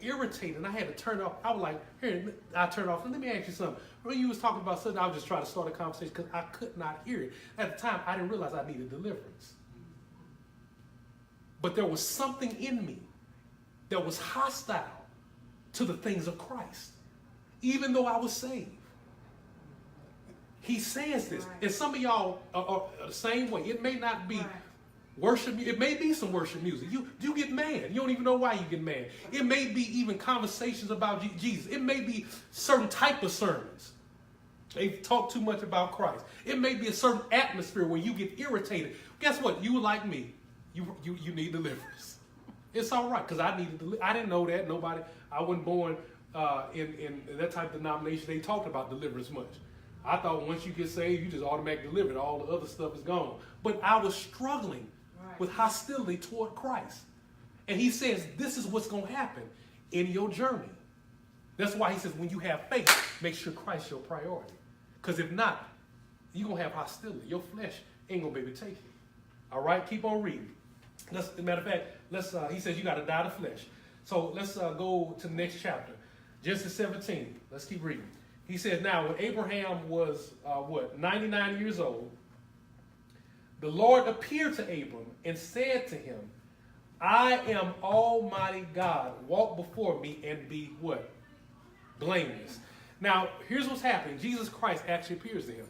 S1: irritated, and I had to turn it off. I was like, here, I turned it off. And let me ask you something. When you was talking about something, I was just trying to start a conversation because I could not hear it. At the time, I didn't realize I needed deliverance. But there was something in me that was hostile to the things of Christ, even though I was saved. He says this, right. And some of y'all are the same way. It may not be worship. It may be some worship music. You get mad. You don't even know why you get mad. It may be even conversations about Jesus. It may be certain type of sermons. They talk too much about Christ. It may be a certain atmosphere where you get irritated. Guess what? You like me. You need deliverance. It's all right because I needed. I didn't know that. Nobody. I wasn't born in that type of denomination. They talked about deliverance much. I thought once you get saved, you just automatically delivered. All the other stuff is gone. But I was struggling with hostility toward Christ. And he says, this is what's going to happen in your journey. That's why he says, when you have faith, make sure Christ's your priority. Because if not, you're going to have hostility. Your flesh ain't going to be able to take it. All right? Keep on reading. As a matter of fact, he says you got to die to flesh. So let's go to the next chapter. Genesis 17. Let's keep reading. He says, now when Abraham was, 99 years old, the Lord appeared to Abram and said to him, I am Almighty God. Walk before me and be what? Blameless. Now, here's what's happening. Jesus Christ actually appears to him.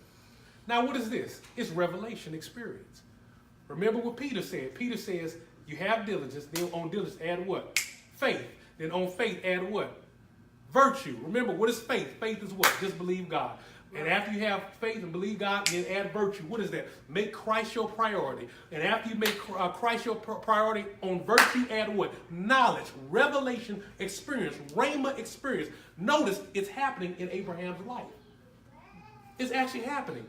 S1: Now, what is this? It's revelation experience. Remember what Peter said. Peter says, you have diligence. Then on diligence, add what? Faith. Then on faith, add what? Virtue. Remember, what is faith? Faith is what? Just believe God. And after you have faith and believe God, then add virtue. What is that? Make Christ your priority. And after you make Christ your priority on virtue, add what? Knowledge, revelation, experience, rhema experience. Notice it's happening in Abraham's life. It's actually happening.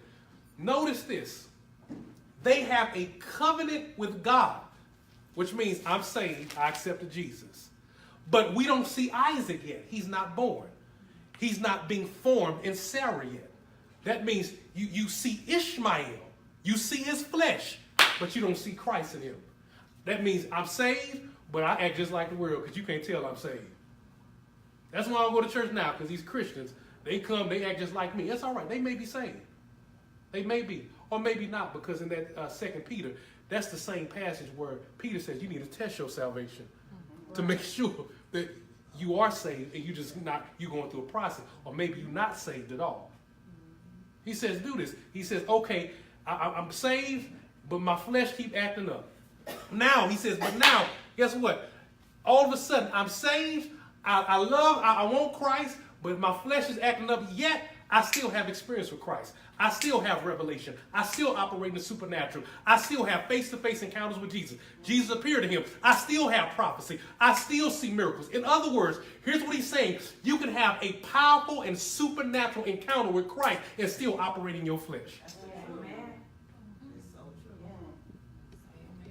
S1: Notice this. They have a covenant with God, which means I'm saved, I accepted Jesus. But we don't see Isaac yet. He's not born. He's not being formed in Sarah yet. That means you see Ishmael. You see his flesh, but you don't see Christ in him. That means I'm saved, but I act just like the world because you can't tell I'm saved. That's why I don't go to church now, because these Christians, they come, they act just like me. That's all right. They may be saved. They may be. Or maybe not, because in that 2 Peter, that's the same passage where Peter says you need to test your salvation to make sure that you are saved and you're going through a process, or maybe you're not saved at all. He says, do this. He says, okay, I'm saved, but my flesh keep acting up. Now, he says, but now, guess what? All of a sudden, I'm saved, I want Christ, but my flesh is acting up, yet I still have experience with Christ. I still have revelation. I still operate in the supernatural. I still have face-to-face encounters with Jesus. Jesus appeared to him. I still have prophecy. I still see miracles. In other words, here's what he's saying. You can have a powerful and supernatural encounter with Christ and still operate in your flesh.
S2: Amen.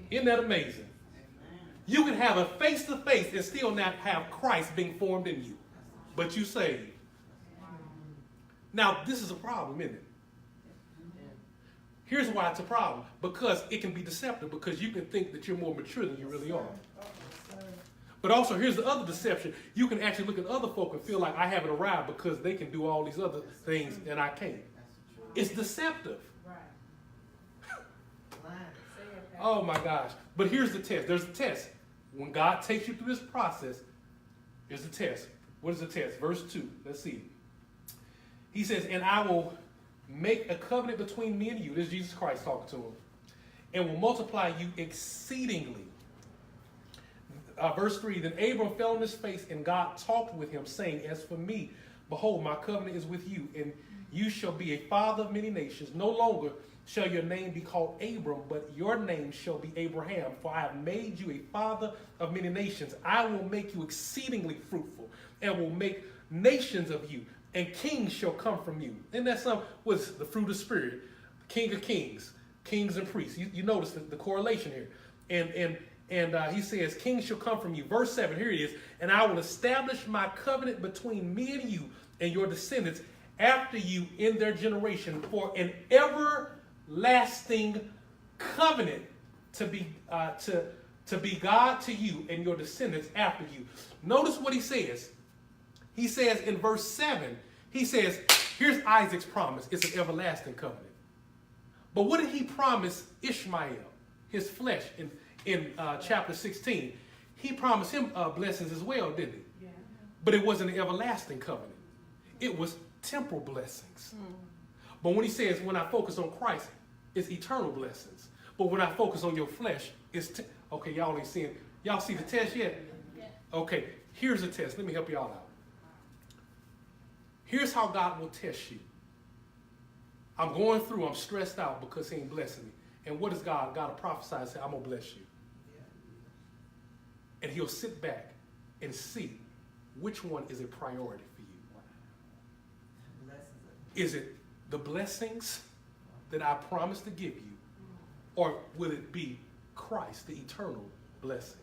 S1: Isn't that amazing? You can have a face-to-face and still not have Christ being formed in you. But you saved. Now, this is a problem, isn't it? Here's why it's a problem. Because it can be deceptive, because you can think that you're more mature than you really are. But also, here's the other deception. You can actually look at other folk and feel like I haven't arrived because they can do all these other things and I can't. It's deceptive. Oh my gosh. But here's the test. There's a test. When God takes you through this process, there's a test. What is the test? Verse 2. Let's see. He says, and I will make a covenant between me and you. This is Jesus Christ talking to him. And will multiply you exceedingly. Verse 3, then Abram fell on his face, and God talked with him, saying, as for me, Behold, my covenant is with you, and you shall be a father of many nations. No longer shall your name be called Abram, but your name shall be Abraham. For I have made you a father of many nations. I will make you exceedingly fruitful, and will make nations of you, and kings shall come from you. And that's what's the fruit of the Spirit, King of kings, kings and priests. You notice the correlation here. And he says, kings shall come from you. Verse 7, here it is. And I will establish my covenant between me and you and your descendants after you in their generation for an everlasting covenant to be God to you and your descendants after you. Notice what he says. He says in verse 7, he says, here's Isaac's promise. It's an everlasting covenant. But what did he promise Ishmael, his flesh, in chapter 16? He promised him blessings as well, didn't he?
S2: Yeah.
S1: But it wasn't an everlasting covenant. It was temporal blessings. But when he says, when I focus on Christ, it's eternal blessings. But when I focus on your flesh, it's... Okay, y'all ain't seeing... Y'all see the test yet?
S2: Yeah.
S1: Okay, here's a test. Let me help y'all out. Here's how God will test you. I'm going through, I'm stressed out because he ain't blessing me. And what does God? God will prophesy and say, I'm going to bless you. And he'll sit back and see which one is a priority for you. Is it the blessings that I promised to give you? Or will it be Christ, the eternal blessing?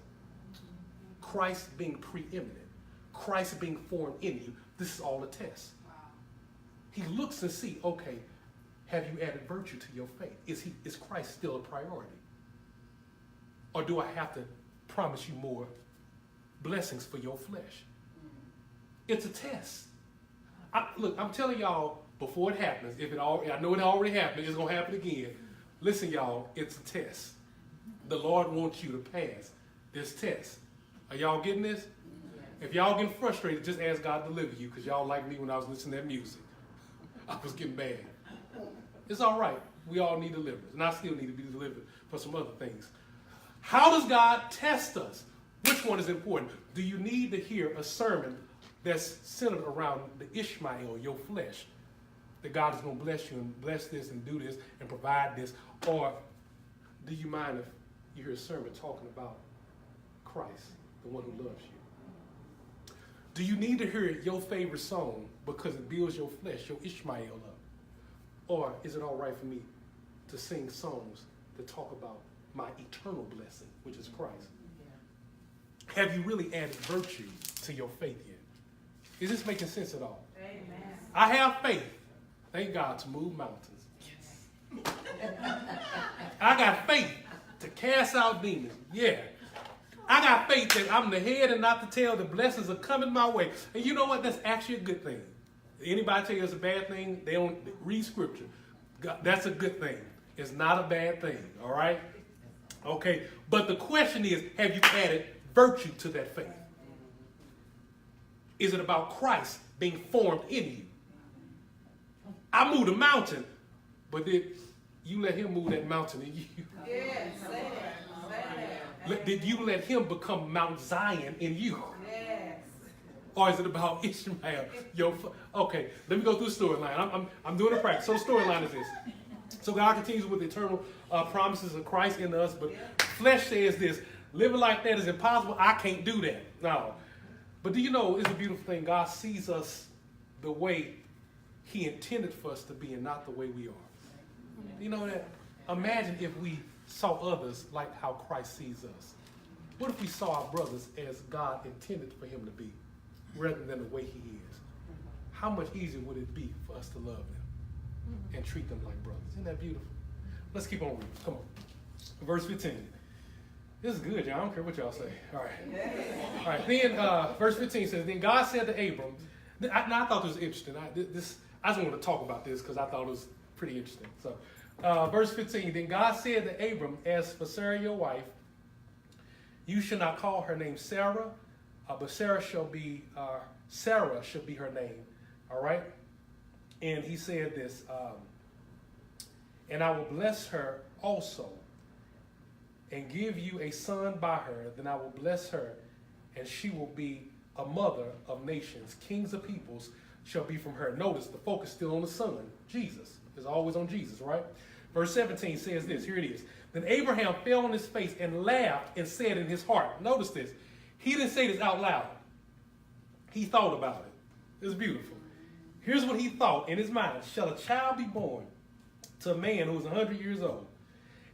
S1: Christ being preeminent. Christ being formed in you. This is all a test. He looks and see, okay, have you added virtue to your faith? Is Christ still a priority? Or do I have to promise you more blessings for your flesh? It's a test. Look, I'm telling y'all, before it happens, I know it already happened, it's going to happen again. Listen, y'all, it's a test. The Lord wants you to pass this test. Are y'all getting this? If y'all getting frustrated, just ask God to deliver you, because y'all like me when I was listening to that music. I was getting mad. It's all right. We all need deliverance. And I still need to be delivered for some other things. How does God test us? Which one is important? Do you need to hear a sermon that's centered around the Ishmael, your flesh? That God is going to bless you and bless this and do this and provide this? Or do you mind if you hear a sermon talking about Christ, the one who loves you? Do you need to hear your favorite song because it builds your flesh, your Ishmael up? Or is it all right for me to sing songs that talk about my eternal blessing, which is Christ? Yeah. Have you really added virtue to your faith yet? Is this making sense at all?
S2: Amen.
S1: I have faith, thank God, to move mountains. Yes. I got faith to cast out demons. Yeah. I got faith that I'm the head and not the tail. The blessings are coming my way. And you know what? That's actually a good thing. Anybody tell you it's a bad thing, they don't read scripture. God, that's a good thing. It's not a bad thing, all right? Okay, but the question is, have you added virtue to that faith? Is it about Christ being formed in you? I moved a mountain, but did you let him move that mountain in you?
S2: Yes, say that.
S1: Did you let him become Mount Zion in you?
S2: Yes.
S1: Or is it about Ishmael? Okay, let me go through the storyline. I'm doing a practice. So the storyline is this. So God continues with the eternal promises of Christ in us, but flesh says this: living like that is impossible. I can't do that. No. But do you know, it's a beautiful thing. God sees us the way he intended for us to be and not the way we are. You know that? Imagine if we saw others like how Christ sees us. What if we saw our brothers as God intended for him to be, rather than the way he is? How much easier would it be for us to love them and treat them like brothers? Isn't that beautiful? Let's keep on reading. Come on. Verse 15. This is good, y'all. I don't care what y'all say. All right. All right. Then verse 15 says, then God said to Abram, I thought this was interesting. I just want to talk about this because I thought it was pretty interesting. So verse 15, then God said to Abram, as for Sarah your wife, you shall not call her name Sarah, but Sarah should be her name. All right? And he said this, and I will bless her also, and give you a son by her. Then I will bless her, and she will be a mother of nations. Kings of peoples shall be from her. Notice the focus still on the son, Jesus. It's always on Jesus, right? Verse 17 says this. Here it is. Then Abraham fell on his face and laughed and said in his heart. Notice this. He didn't say this out loud. He thought about it. It's beautiful. Here's what he thought in his mind. Shall a child be born to a man who is 100 years old?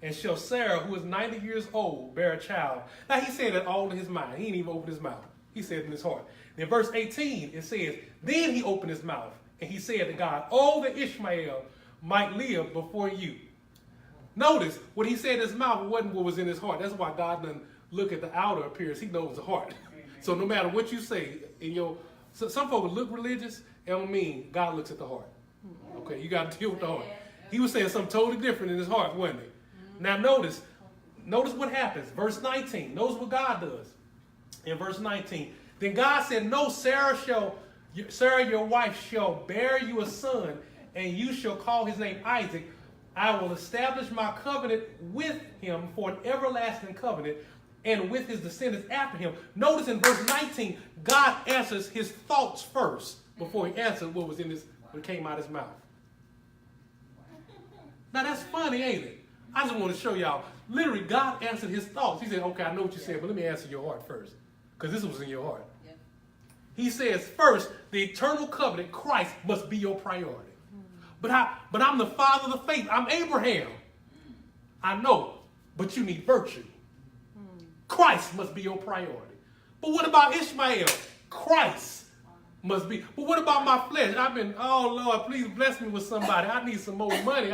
S1: And shall Sarah, who is 90 years old, bear a child? Now he said that all in his mind. He didn't even open his mouth. He said it in his heart. Then verse 18, it says, then he opened his mouth and he said to God, oh, that Ishmael might live before you. Notice what he said in his mouth wasn't what was in his heart. That's why God doesn't look at the outer appearance. He knows the heart. So no matter what you say in your, some folks look religious. It don't mean God looks at the heart. Okay, you got to deal with the heart. He was saying something totally different in his heart, wasn't he? Now notice what happens. Verse 19. Notice what God does. In verse 19, then God said, no, Sarah, your wife, shall bear you a son, and you shall call his name Isaac. I will establish my covenant with him for an everlasting covenant, and with his descendants after him. Notice in verse 19, God answers his thoughts first before he answered what was in what came out of his mouth. Now that's funny, ain't it? I just want to show y'all. Literally, God answered his thoughts. He said, okay, I know what you said, but let me answer your heart first. Because this was in your heart. Yep. He says, first, the eternal covenant, Christ, must be your priority. But I'm the father of the faith. I'm Abraham. I know, but you need virtue. Christ must be your priority. But what about Ishmael? Christ must be. But what about my flesh? Oh Lord, please bless me with somebody. I need some more money.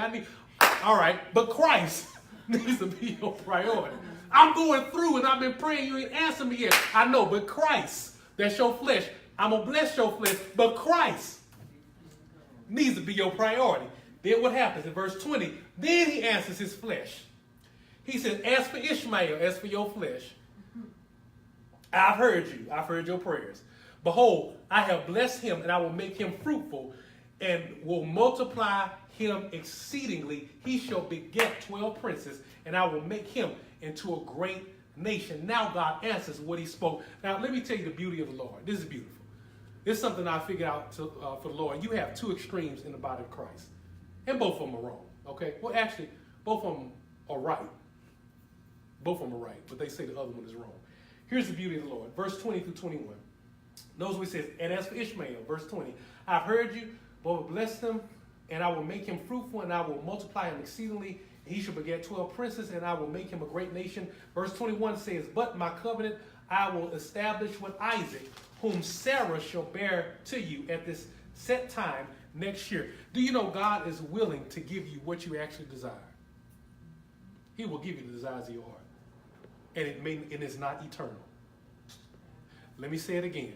S1: All right, but Christ needs to be your priority. I'm going through and I've been praying. You ain't answered me yet. I know, but Christ, that's your flesh. I'm going to bless your flesh, but Christ needs to be your priority. Then what happens in verse 20? Then he answers his flesh. He says, as for Ishmael, as for your flesh, I've heard you. I've heard your prayers. Behold, I have blessed him, and I will make him fruitful, and will multiply him exceedingly. He shall beget 12 princes, and I will make him into a great nation. Now God answers what he spoke. Now let me tell you the beauty of the Lord. This is beautiful. This is something I figured out for the Lord. You have two extremes in the body of Christ, and both of them are wrong. Okay? Well, actually, both of them are right. Both of them are right, but they say the other one is wrong. Here's the beauty of the Lord. Verse 20 through 21. Notice what it says, and as for Ishmael, verse 20, I've heard you, but will bless him, and I will make him fruitful, and I will multiply him exceedingly. He shall beget 12 princes, and I will make him a great nation. Verse 21 says, but my covenant I will establish with Isaac, whom Sarah shall bear to you at this set time next year. Do you know God is willing to give you what you actually desire? He will give you the desires of your heart. And it is not eternal. Let me say it again.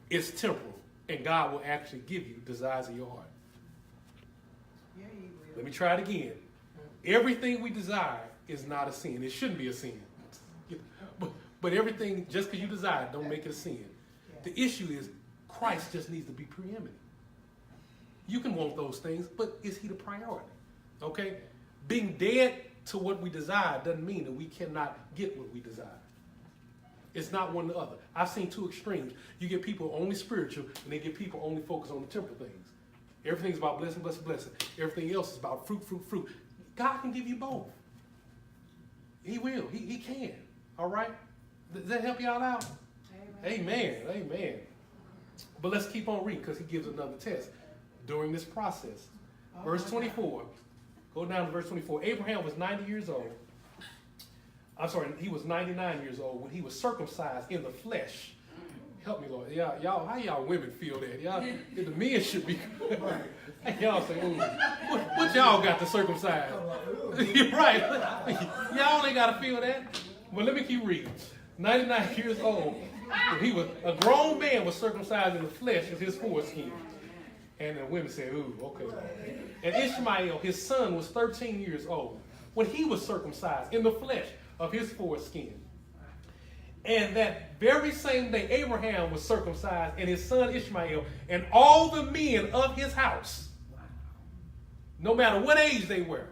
S1: It's temporal, and God will actually give you desires of your heart.
S2: Yeah, he will.
S1: Let me try it again. Everything we desire is not a sin. It shouldn't be a sin. But everything, just because you desire it, don't make it a sin. The issue is Christ just needs to be preeminent. You can want those things, but is he the priority? Okay? Being dead to what we desire doesn't mean that we cannot get what we desire. It's not one or the other. I've seen two extremes. You get people only spiritual, and they get people only focused on the temporal things. Everything's about blessing, blessing, blessing. Everything else is about fruit, fruit, fruit. God can give you both. He will. He can. All right? Does that help y'all out? Amen. Amen. But let's keep on reading because he gives another test during this process. Verse 24. Go down to verse 24. Abraham was 90 years old. I'm sorry, he was 99 years old when he was circumcised in the flesh. Help me, Lord. Y'all, how y'all women feel that? Y'all, the men should be. Y'all say, ooh, what y'all got to circumcise? You're right. Y'all ain't got to feel that. But let me keep reading. 99 years old. He was a grown man was circumcised in the flesh of his foreskin. And the women said, ooh, okay. And Ishmael, his son, was 13 years old when he was circumcised in the flesh of his foreskin. And that very same day, Abraham was circumcised, and his son Ishmael, and all the men of his house, no matter what age they were,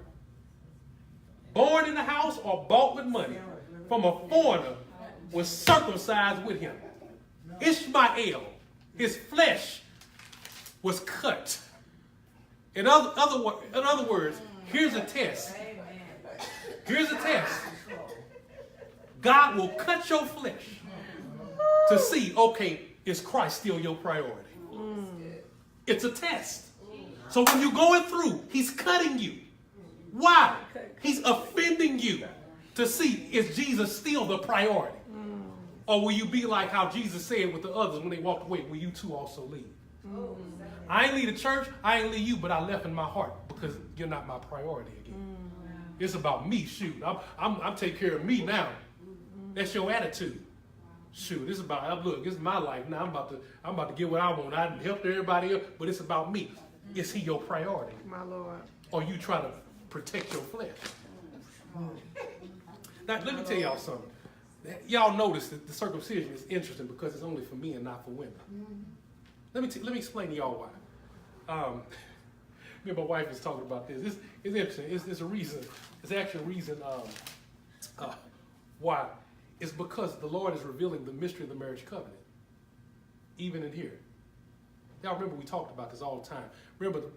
S1: born in the house or bought with money from a foreigner, was circumcised with him. Ishmael, his flesh, was cut. In other words, here's a test.
S2: Amen.
S1: Here's a test. God will cut your flesh to see, okay, is Christ still your priority? It's a test. So when you're going through, he's cutting you. Why? He's offending you to see, is Jesus still the priority? Or will you be like how Jesus said with the others when they walked away, will you too also leave? I ain't leave the church, I ain't leave you, but I left in my heart because you're not my priority again. It's about me, shoot. I'm taking care of me now. That's your attitude. Shoot, it's about, look, it's my life now. I'm about to get what I want. I helped everybody else, but it's about me. Is he your priority?
S3: My Lord.
S1: Or you try to protect your flesh? Now, let me tell y'all something. Y'all notice that the circumcision is interesting because it's only for men, not for women. Let me explain to y'all why. Me and my wife was talking about this. It's interesting. It's a reason. It's actually a reason why. It's because the Lord is revealing the mystery of the marriage covenant, even in here. Y'all remember we talked about this all the time. Remember,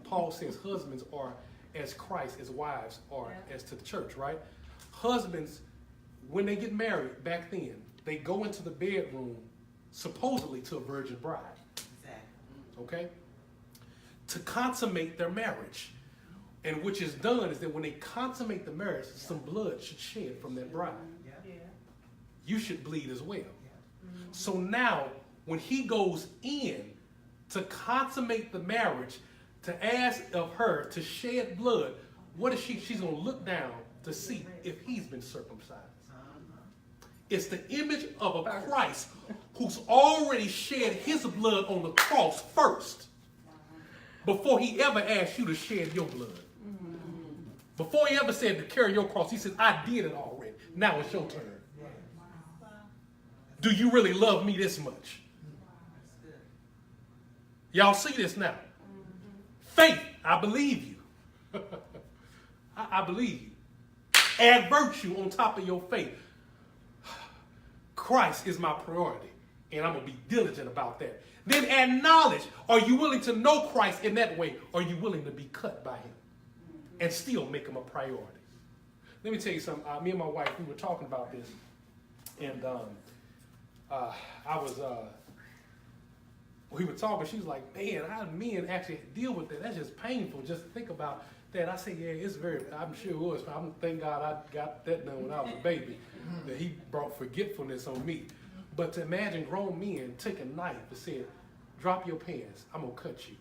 S1: Paul says husbands are as Christ, as wives are as to the church, right? Husbands, when they get married back then, they go into the bedroom supposedly to a virgin bride. Okay? To consummate their marriage. And which is done is that when they consummate the marriage, some blood should shed from that bride. You should bleed as well. So now, when he goes in to consummate the marriage, to ask of her to shed blood, what is she? She's going to look down to see if he's been circumcised. It's the image of a Christ who's already shed his blood on the cross first before he ever asked you to shed your blood. Before he ever said to carry your cross, he said, I did it already. Now it's your turn. Do you really love me this much? Y'all see this now? Faith, I believe you. I believe you. Add virtue on top of your faith. Christ is my priority, and I'm going to be diligent about that. Then add knowledge. Are you willing to know Christ in that way? Or are you willing to be cut by him and still make him a priority? Let me tell you something. Me and my wife, we were talking about this, and we were talking. She was like, man, how do men actually deal with that? That's just painful just to think about that. I said, yeah, it's I'm sure it was. Thank God I got that done when I was a baby, that he brought forgetfulness on me. But to imagine grown men take a knife and say, drop your pants, I'm going to cut you.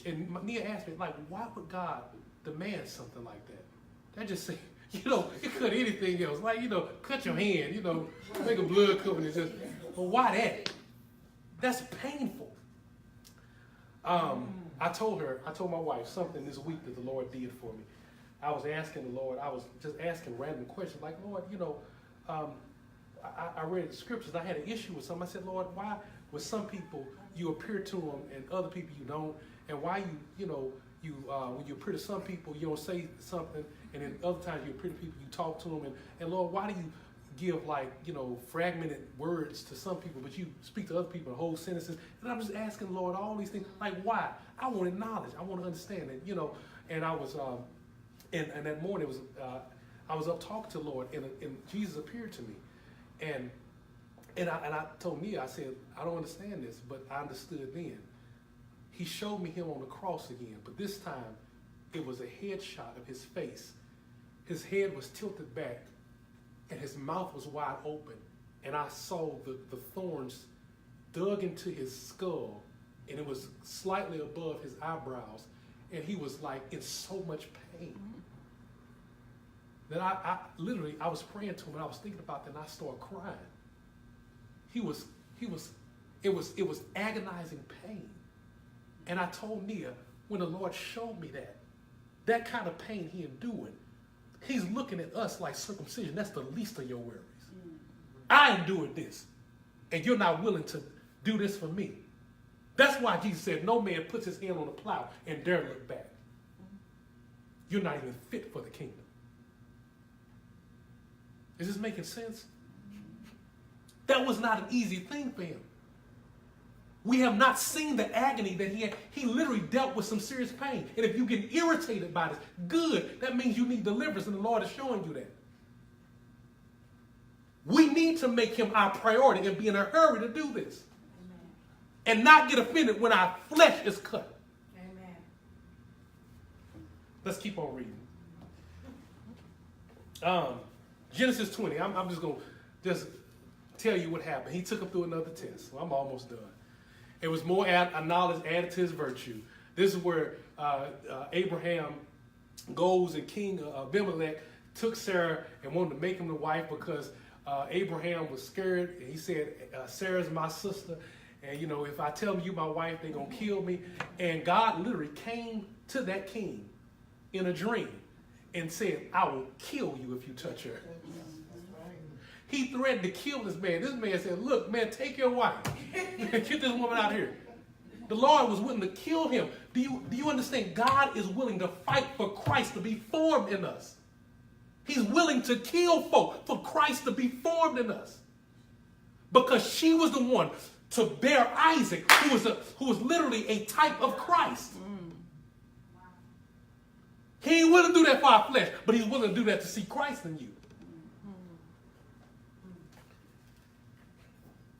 S1: And Nia asked me, like, why would God demand something like that? That just say, it could anything else. Like, cut your hand, make a blood covenant. But why that? That's painful. I told my wife something this week that the Lord did for me. I was asking the Lord, I was just asking random questions like, Lord, I read the scriptures. I had an issue with something. I said, Lord, why with some people you appear to them and other people you don't? And why when you appear to some people, you don't say something, and then other times you appear to people, you talk to them. And Lord, why do you give fragmented words to some people, but you speak to other people in whole sentences? And I'm just asking Lord all these things, like why? I wanted knowledge. I want to understand it, And I was, and that morning it was, I was up talking to the Lord, and Jesus appeared to me, and I told Mia, I said, I don't understand this, but I understood then. He showed me him on the cross again, but this time it was a headshot of his face. His head was tilted back, and his mouth was wide open, and I saw the thorns dug into his skull, and it was slightly above his eyebrows, and he was like in so much pain that I literally was praying to him, and I was thinking about that, and I started crying. It was agonizing pain. And I told Nia, when the Lord showed me that kind of pain he endured, he's looking at us like circumcision. That's the least of your worries. I endured this, and you're not willing to do this for me. That's why Jesus said, no man puts his hand on the plow and dare look back. You're not even fit for the kingdom. Is this making sense? That was not an easy thing for him. We have not seen the agony that he had. He literally dealt with some serious pain. And if you get irritated by this, good. That means you need deliverance, and the Lord is showing you that. We need to make him our priority and be in a hurry to do this.
S2: Amen.
S1: And not get offended when our flesh is cut.
S2: Amen.
S1: Let's keep on reading. Genesis 20. I'm just going to just tell you what happened. He took him through another test. So I'm almost done. It was more knowledge added to his virtue. This is where Abraham goes, and King Abimelech took Sarah and wanted to make him the wife because Abraham was scared. He said, Sarah's my sister. And, if I tell them you my wife, they're going to kill me. And God literally came to that king in a dream and said, I will kill you if you touch her. He threatened to kill this man. This man said, look, man, take your wife. Get this woman out here. The Lord was willing to kill him. Do you understand? God is willing to fight for Christ to be formed in us. He's willing to kill folk for Christ to be formed in us. Because she was the one to bear Isaac, who was literally a type of Christ. He ain't willing to do that for our flesh, but he's willing to do that to see Christ in you.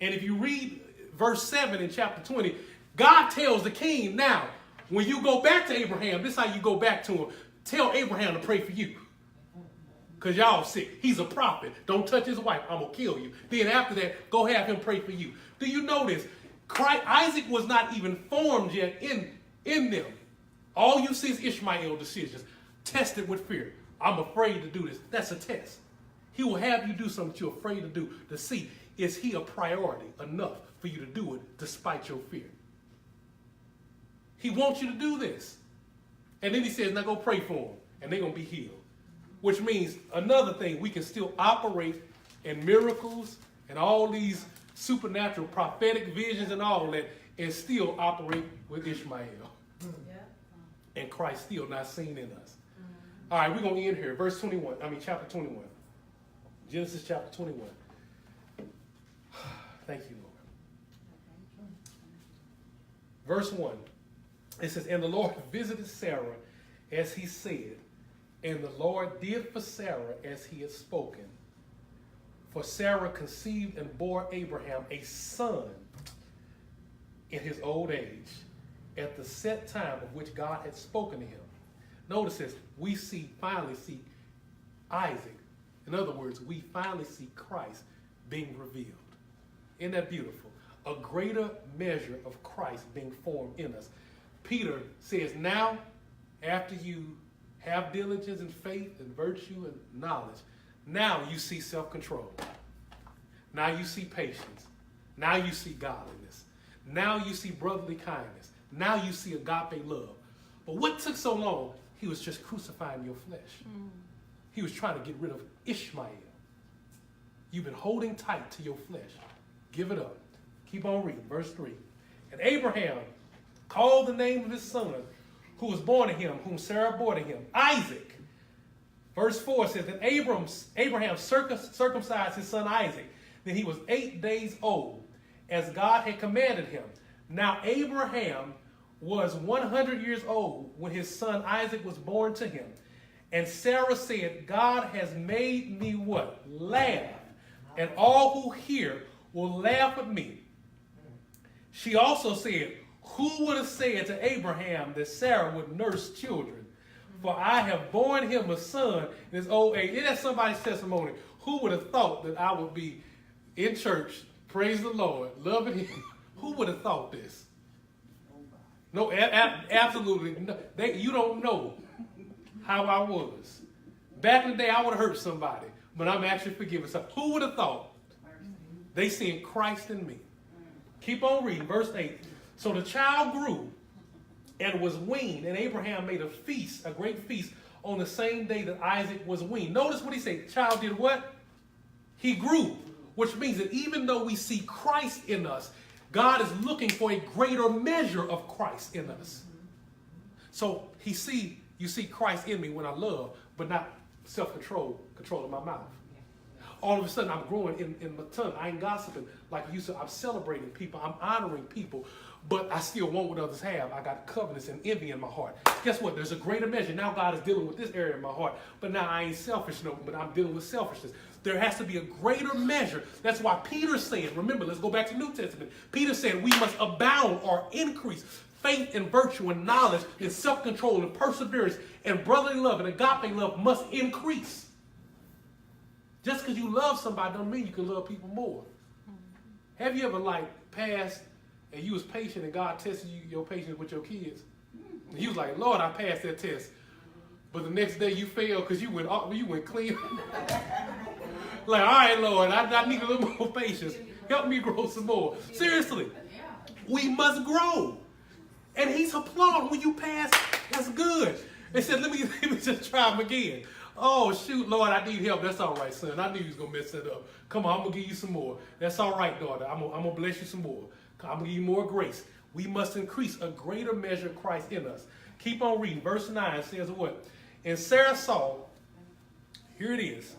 S1: And if you read verse 7 in chapter 20, God tells the king, now, when you go back to Abraham, this is how you go back to him. Tell Abraham to pray for you. Because y'all sick. He's a prophet. Don't touch his wife. I'm going to kill you. Then after that, go have him pray for you. Do you know this? Isaac was not even formed yet in them. All you see is Ishmael's decisions. Tested with fear. I'm afraid to do this. That's a test. He will have you do something that you're afraid to do to see, is he a priority enough for you to do it despite your fear? He wants you to do this. And then he says, now go pray for them, and they're going to be healed. Which means another thing, we can still operate in miracles and all these supernatural prophetic visions and all that, and still operate with Ishmael.
S2: Yeah.
S1: And Christ still not seen in us. All right, we're going to end here. Chapter 21. Genesis chapter 21. Thank you, Lord. Verse 1. It says, and the Lord visited Sarah as he said, and the Lord did for Sarah as he had spoken. For Sarah conceived and bore Abraham a son in his old age, at the set time of which God had spoken to him. Notice this, we finally see Isaac. In other words, we finally see Christ being revealed. Isn't that beautiful? A greater measure of Christ being formed in us. Peter says, now, after you have diligence and faith and virtue and knowledge, now you see self-control. Now you see patience. Now you see godliness. Now you see brotherly kindness. Now you see agape love. But what took so long? He was just crucifying your flesh. He was trying to get rid of Ishmael. You've been holding tight to your flesh. Give it up. Keep on reading. Verse 3. And Abraham called the name of his son, who was born to him, whom Sarah bore to him, Isaac. Verse 4 says that Abraham circumcised his son Isaac. Then he was 8 days old, as God had commanded him. Now Abraham was 100 years old when his son Isaac was born to him. And Sarah said, God has made me what? Laugh. And all who hear will laugh at me. She also said, who would have said to Abraham that Sarah would nurse children? For I have borne him a son in his old age. Isn't that somebody's testimony? Who would have thought that I would be in church, praise the Lord, loving him? Who would have thought this? No, absolutely. No. You don't know how I was. Back in the day, I would have hurt somebody, but I'm actually forgiving somebody. Who would have thought? They seen Christ in me. Keep on reading, verse 8. So the child grew and was weaned, and Abraham made a feast, a great feast, on the same day that Isaac was weaned. Notice what he said. The child did what? He grew, which means that even though we see Christ in us, God is looking for a greater measure of Christ in us. So you see Christ in me when I love, but not self-control, control of my mouth. all of a sudden I'm growing in my tongue. I ain't gossiping like I used to. I'm celebrating people. I'm honoring people. But I still want what others have. I got covetous and envy in my heart. Guess what? There's a greater measure. Now God is dealing with this area in my heart. But now I ain't selfish no more, but I'm dealing with selfishness. There has to be a greater measure. That's why Peter said, remember, let's go back to the New Testament. Peter said we must abound or increase faith and virtue and knowledge and self-control and perseverance and brotherly love and agape love must increase. Just because you love somebody don't mean you can love people more. Have you ever passed and you was patient and God tested your patience with your kids? And you was like, Lord, I passed that test. But the next day you failed because you went clean. Like, all right, Lord, I need a little more patience. Help me grow some more. Seriously, we must grow. And he's applauding when you pass. That's good. They said, let me just try him again. Oh, shoot, Lord, I need help. That's all right, son. I knew you was going to mess that up. Come on, I'm going to give you some more. That's all right, daughter. I'm going to bless you some more. I'm going to give you more grace. We must increase a greater measure of Christ in us. Keep on reading. Verse 9 says what? And Sarah saw, here it is.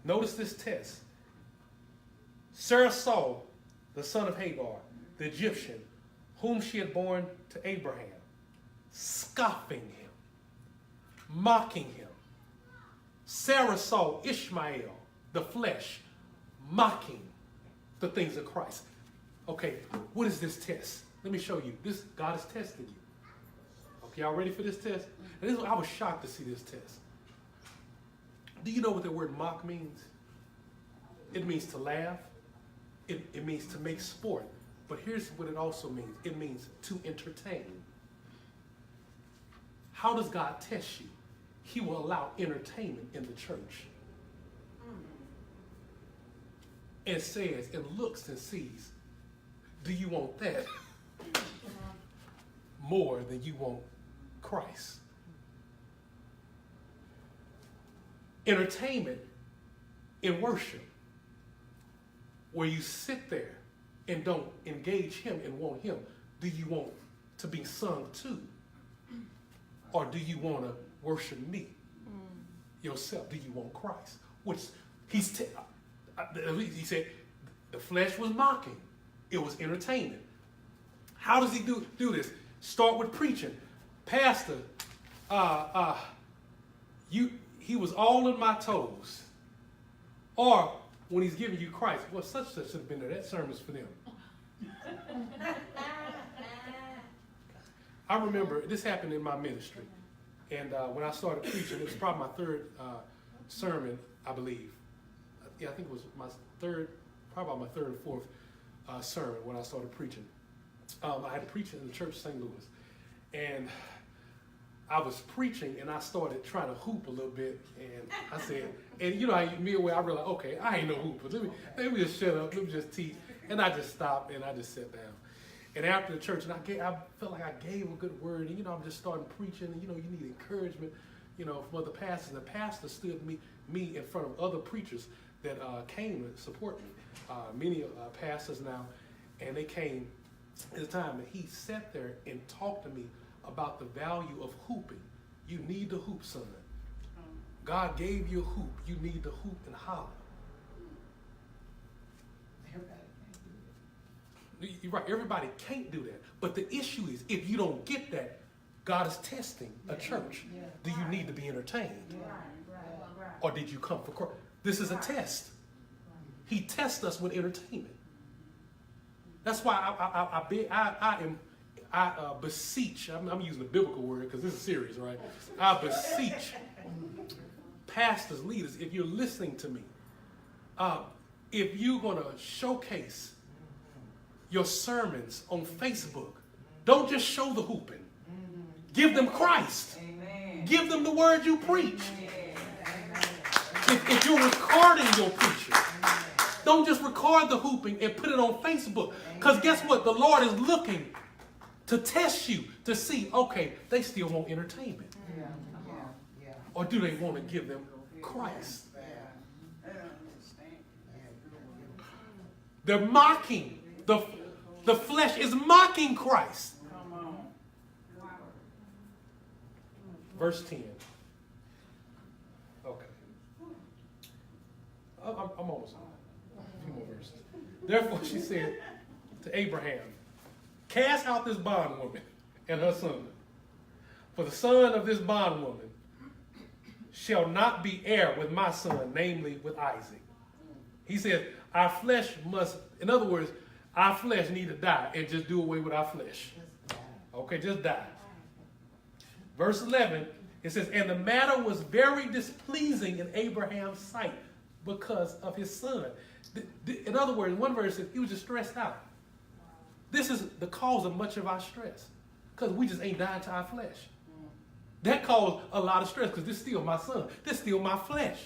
S1: Notice this test. Sarah saw the son of Hagar, the Egyptian, whom she had borne to Abraham, scoffing him, mocking him. Sarah saw Ishmael, the flesh, mocking the things of Christ. Okay, what is this test? Let me show you. God is testing you. Okay, y'all ready for this test? And I was shocked to see this test. Do you know what the word mock means? It means to laugh. It means to make sport. But here's what it also means. It means to entertain. How does God test you? He will allow entertainment in the church. And says and looks and sees, do you want that more than you want Christ? Entertainment in worship, where you sit there and don't engage him and want him. Do you want to be sung to? Or do you want to worship me? Yourself? Do you want Christ? Which he said the flesh was mocking. It was entertainment. How does he do this? Start with preaching. Pastor, he was all in my toes. Or when he's giving you Christ, well, such should have been there. That sermon's for them. I remember this happened in my ministry. And when I started preaching, it was probably my third sermon, I believe. Yeah, I think it was my third or fourth sermon when I started preaching. I had to preach in the church of St. Louis. And I was preaching and I started trying to hoop a little bit. And I said, and you know, I realized, okay, I ain't no hooper. Let me just shut up. Let me just teach. And I just stopped and I just sat down. And after the church, and I felt like I gave a good word. And, you know, I'm just starting preaching. And, you know, you need encouragement, you know, from other pastors. And the pastor stood me in front of other preachers that came to support me. Many pastors now. And they came at the time. And he sat there and talked to me about the value of hooping. You need to hoop, son. God gave you a hoop. You need to hoop and holler. You're right. Everybody can't do that. But the issue is, if you don't get that, God is testing a church. Do you need to be entertained? Or did you come for Christ? This is a test. He tests us with entertainment. That's why I beseech. I'm using a biblical word because this is serious, right? I beseech pastors, leaders, if you're listening to me, if you're going to showcase your sermons on Facebook, don't just show the hooping. Give them Christ. Amen. Give them the word you preach. If you're recording your preaching, don't just record the hooping and put it on Facebook. Because guess what? The Lord is looking to test you to see, okay, they still want entertainment. Or do they want to give them Christ? They're mocking. The flesh is mocking Christ. Verse 10. Okay. I'm almost done. A few more verses. Therefore she said to Abraham, cast out this bondwoman and her son. For the son of this bondwoman shall not be heir with my son, namely with Isaac. He said, our flesh must, in other words, our flesh need to die and just do away with our flesh. Okay, just die. Verse 11, it says, and the matter was very displeasing in Abraham's sight because of his son. In other words, one verse says he was just stressed out. This is the cause of much of our stress, because we just ain't dying to our flesh. That caused a lot of stress, because this is still my son. This is still my flesh.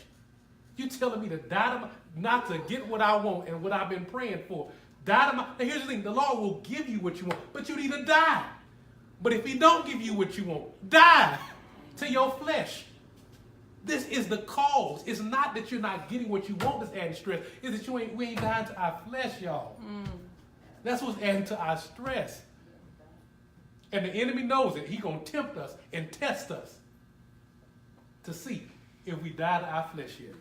S1: You telling me to die to not to get what I want and what I've been praying for. Die to my. Now here's the thing: the Lord will give you what you want, but you need to die. But if He don't give you what you want, die to your flesh. This is the cause. It's not that you're not getting what you want that's adding stress. It's that we ain't dying to our flesh, y'all. That's what's adding to our stress. And the enemy knows it. He's going to tempt us and test us to see if we die to our flesh yet.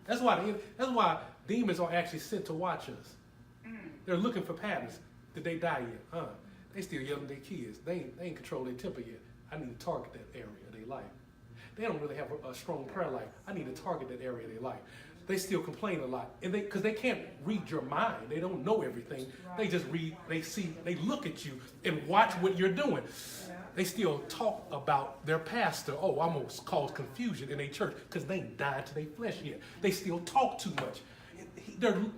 S1: That's why demons are actually sent to watch us. They're looking for patterns. Did they die yet? They still yelling at their kids. They ain't control their temper yet. I need to target that area of their life. They don't really have a strong prayer life. I need to target that area of their life. They still complain a lot, and because they can't read your mind. They don't know everything. They just read, they see, they look at you and watch what you're doing. They still talk about their pastor. Oh, I'm going to cause confusion in their church because they ain't died to their flesh yet. They still talk too much.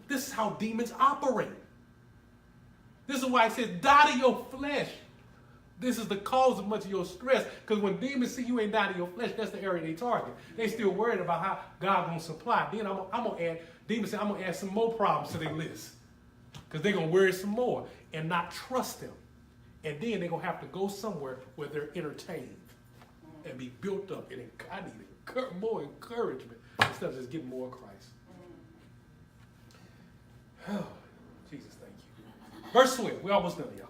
S1: This is how demons operate. This is why I said, die to your flesh. This is the cause of much of your stress. Because when demons see you ain't died to your flesh, that's the area they target. They still worried about how God gonna supply. Then I'm gonna add, demons say, I'm gonna add some more problems to their list. Because they're gonna worry some more and not trust them. And then they're gonna have to go somewhere where they're entertained and be built up. And I need more encouragement instead of just getting more of Christ. Oh, Jesus, thank you. Verse 12, we almost done, y'all.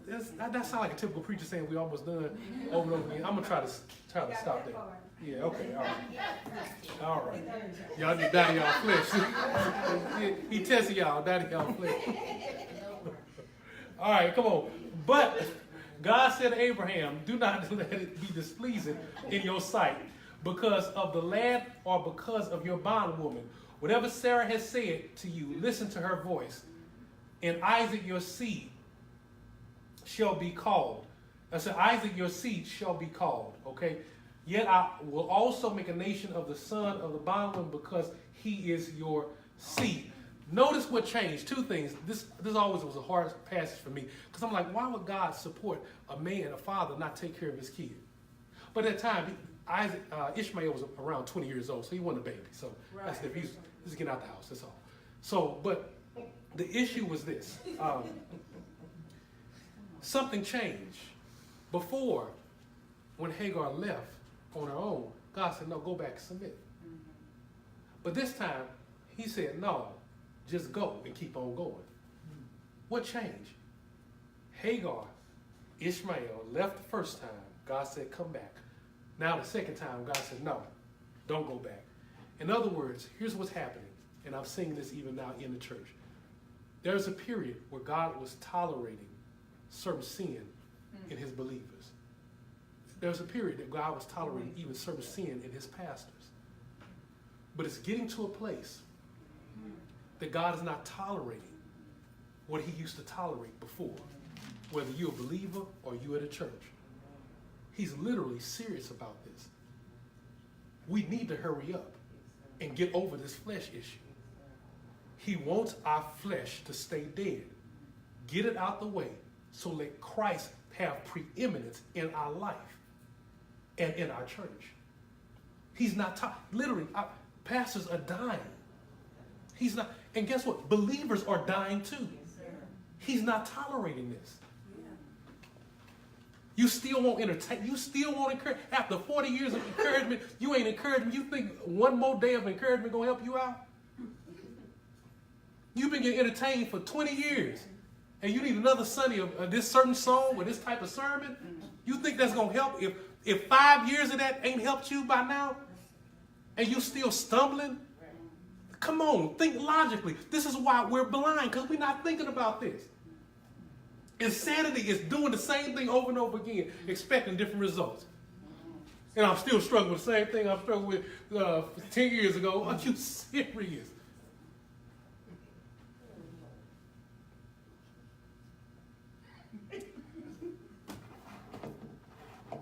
S1: That sounds like a typical preacher saying we almost done over and over again. I'm going to try to stop there. Yeah, okay, all right. All right. Y'all need to die to y'all flesh. He tested y'all, die to y'all flesh. All right, come on. But God said to Abraham, do not let it be displeasing in your sight because of the lad or because of your bondwoman. Whatever Sarah has said to you, listen to her voice. And Isaac, your seed, shall be called. I said, Isaac, your seed shall be called. Okay? Yet I will also make a nation of the son of the bondwoman because he is your seed. Notice what changed. Two things. This always was a hard passage for me because I'm like, why would God support a man, a father, not take care of his kid? But at the time, Ishmael was around 20 years old, so he wasn't a baby. So that's the he's just getting out the house. That's all. So, but the issue was this. Something changed. Before, when Hagar left on her own, God said, no, go back and submit. But this time, He said, no, just go and keep on going. What changed? Hagar, Ishmael left the first time. God said, come back. Now the second time, God said, no, don't go back. In other words, here's what's happening. And I'm seeing this even now in the church. There's a period where God was tolerating certain sin in His believers. There's a period that God was tolerating even certain sin in His pastors. But it's getting to a place that God is not tolerating what He used to tolerate before, whether you're a believer or you're at a church. He's literally serious about this. We need to hurry up and get over this flesh issue. He wants our flesh to stay dead. Get it out the way so let Christ have preeminence in our life and in our church. He's not, literally, our pastors are dying. He's not, and guess what? Believers are dying too. He's not tolerating this. You still won't entertain. You still won't encourage. After 40 years of encouragement, you ain't encouraging. You think one more day of encouragement going to help you out? You've been getting entertained for 20 years, and you need another Sunday of this certain song or this type of sermon? You think that's going to help? If 5 years of that ain't helped you by now, and you still stumbling, Come on, think logically. This is why we're blind, because we're not thinking about this. Insanity is doing the same thing over and over again, expecting different results. And I'm still struggling with the same thing I struggled with 10 years ago. Are you serious?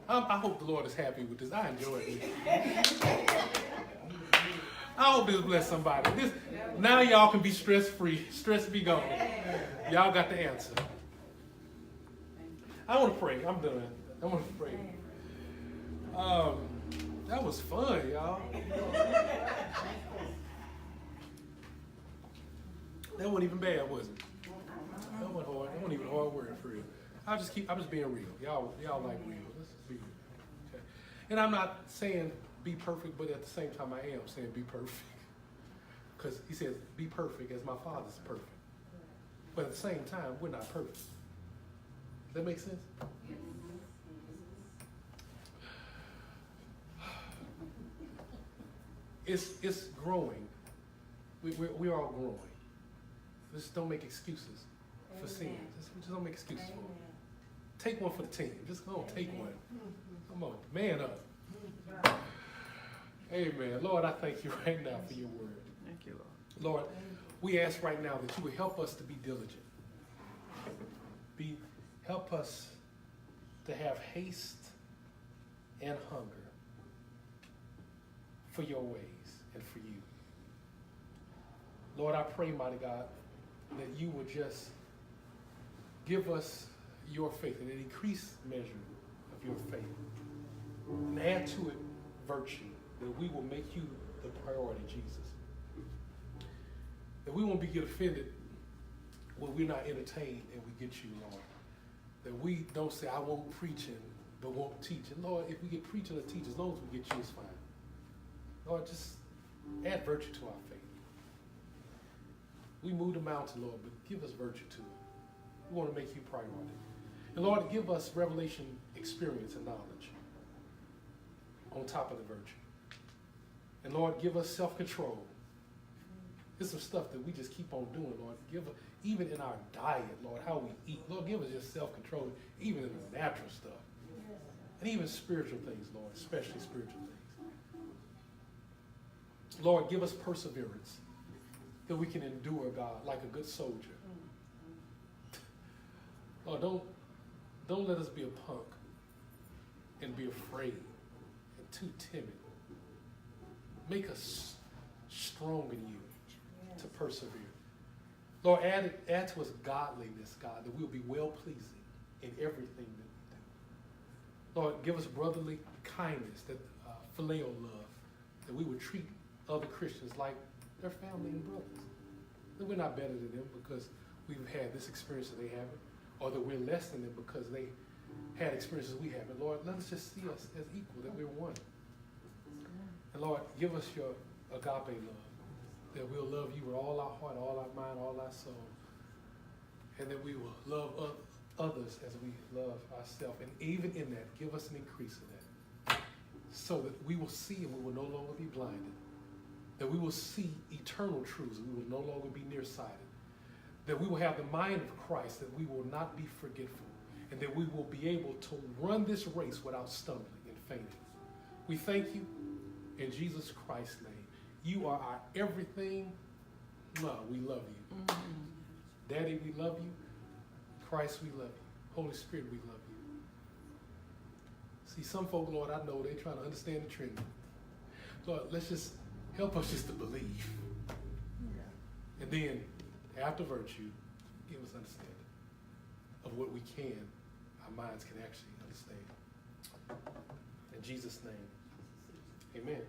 S1: I hope the Lord is happy with this. I enjoy it. I hope this bless somebody. Now y'all can be stress-free. Stress be gone. Y'all got the answer. I want to pray. I'm done. I want to pray. That was fun, y'all. That wasn't even bad, was it? That wasn't hard. That wasn't even a hard word for real. I'm just being real. Y'all like real. Let's just be real. Okay. And I'm not saying be perfect, but at the same time I am saying be perfect. Because he says, be perfect as my Father's perfect. But at the same time, we're not perfect. Does that make sense? It's growing. We're all growing. Just don't make excuses for sin. Just don't make excuses for it. Take one for the team. Just go on, take one. Come on, man up. Amen. Lord, I thank you right now for your word.
S3: Thank you, Lord.
S1: Lord, we ask right now that you would help us to be diligent. Help us to have haste and hunger for your ways and for you. Lord, I pray, mighty God, that you would just give us your faith, an increased measure of your faith, and add to it virtue, that we will make you the priority, Jesus. That we won't get offended when we're not entertained and we get you, Lord. That we don't say, I won't preaching, but won't teaching. Lord, if we get preaching or teaching, as long as we get you, it's fine. Lord, just add virtue to our faith. We move the mountain, Lord, but give us virtue to it. We want to make you priority. And Lord, give us revelation experience and knowledge on top of the virtue. And Lord, give us self-control. There's some stuff that we just keep on doing, Lord. Even in our diet, Lord, how we eat. Lord, give us just self-control, even in the natural stuff. And even spiritual things, Lord, especially spiritual things. Lord, give us perseverance that we can endure, God, like a good soldier. Lord, don't let us be a punk and be afraid and too timid. Make us strong in you to persevere. Lord, add to us godliness, God, that we'll be well-pleasing in everything that we do. Lord, give us brotherly kindness, that filial love, that we would treat other Christians like their family and brothers. That we're not better than them because we've had this experience that they haven't, or that we're less than them because they had experiences we haven't. Lord, let us just see us as equal, that we're one. And Lord, give us your agape love, that we'll love you with all our heart, all our mind, all our soul, and that we will love others as we love ourselves. And even in that, give us an increase in that, so that we will see and we will no longer be blinded, that we will see eternal truths and we will no longer be nearsighted, that we will have the mind of Christ, that we will not be forgetful, and that we will be able to run this race without stumbling and fainting. We thank you in Jesus Christ's name. You are our everything. No, we love you. Mm-hmm. Daddy, we love you. Christ, we love you. Holy Spirit, we love you. See, some folk, Lord, I know they're trying to understand the Trinity. Lord, let's just help us just to believe. Yeah. And then, after virtue, give us understanding of what we can, our minds can actually understand. In Jesus' name, amen.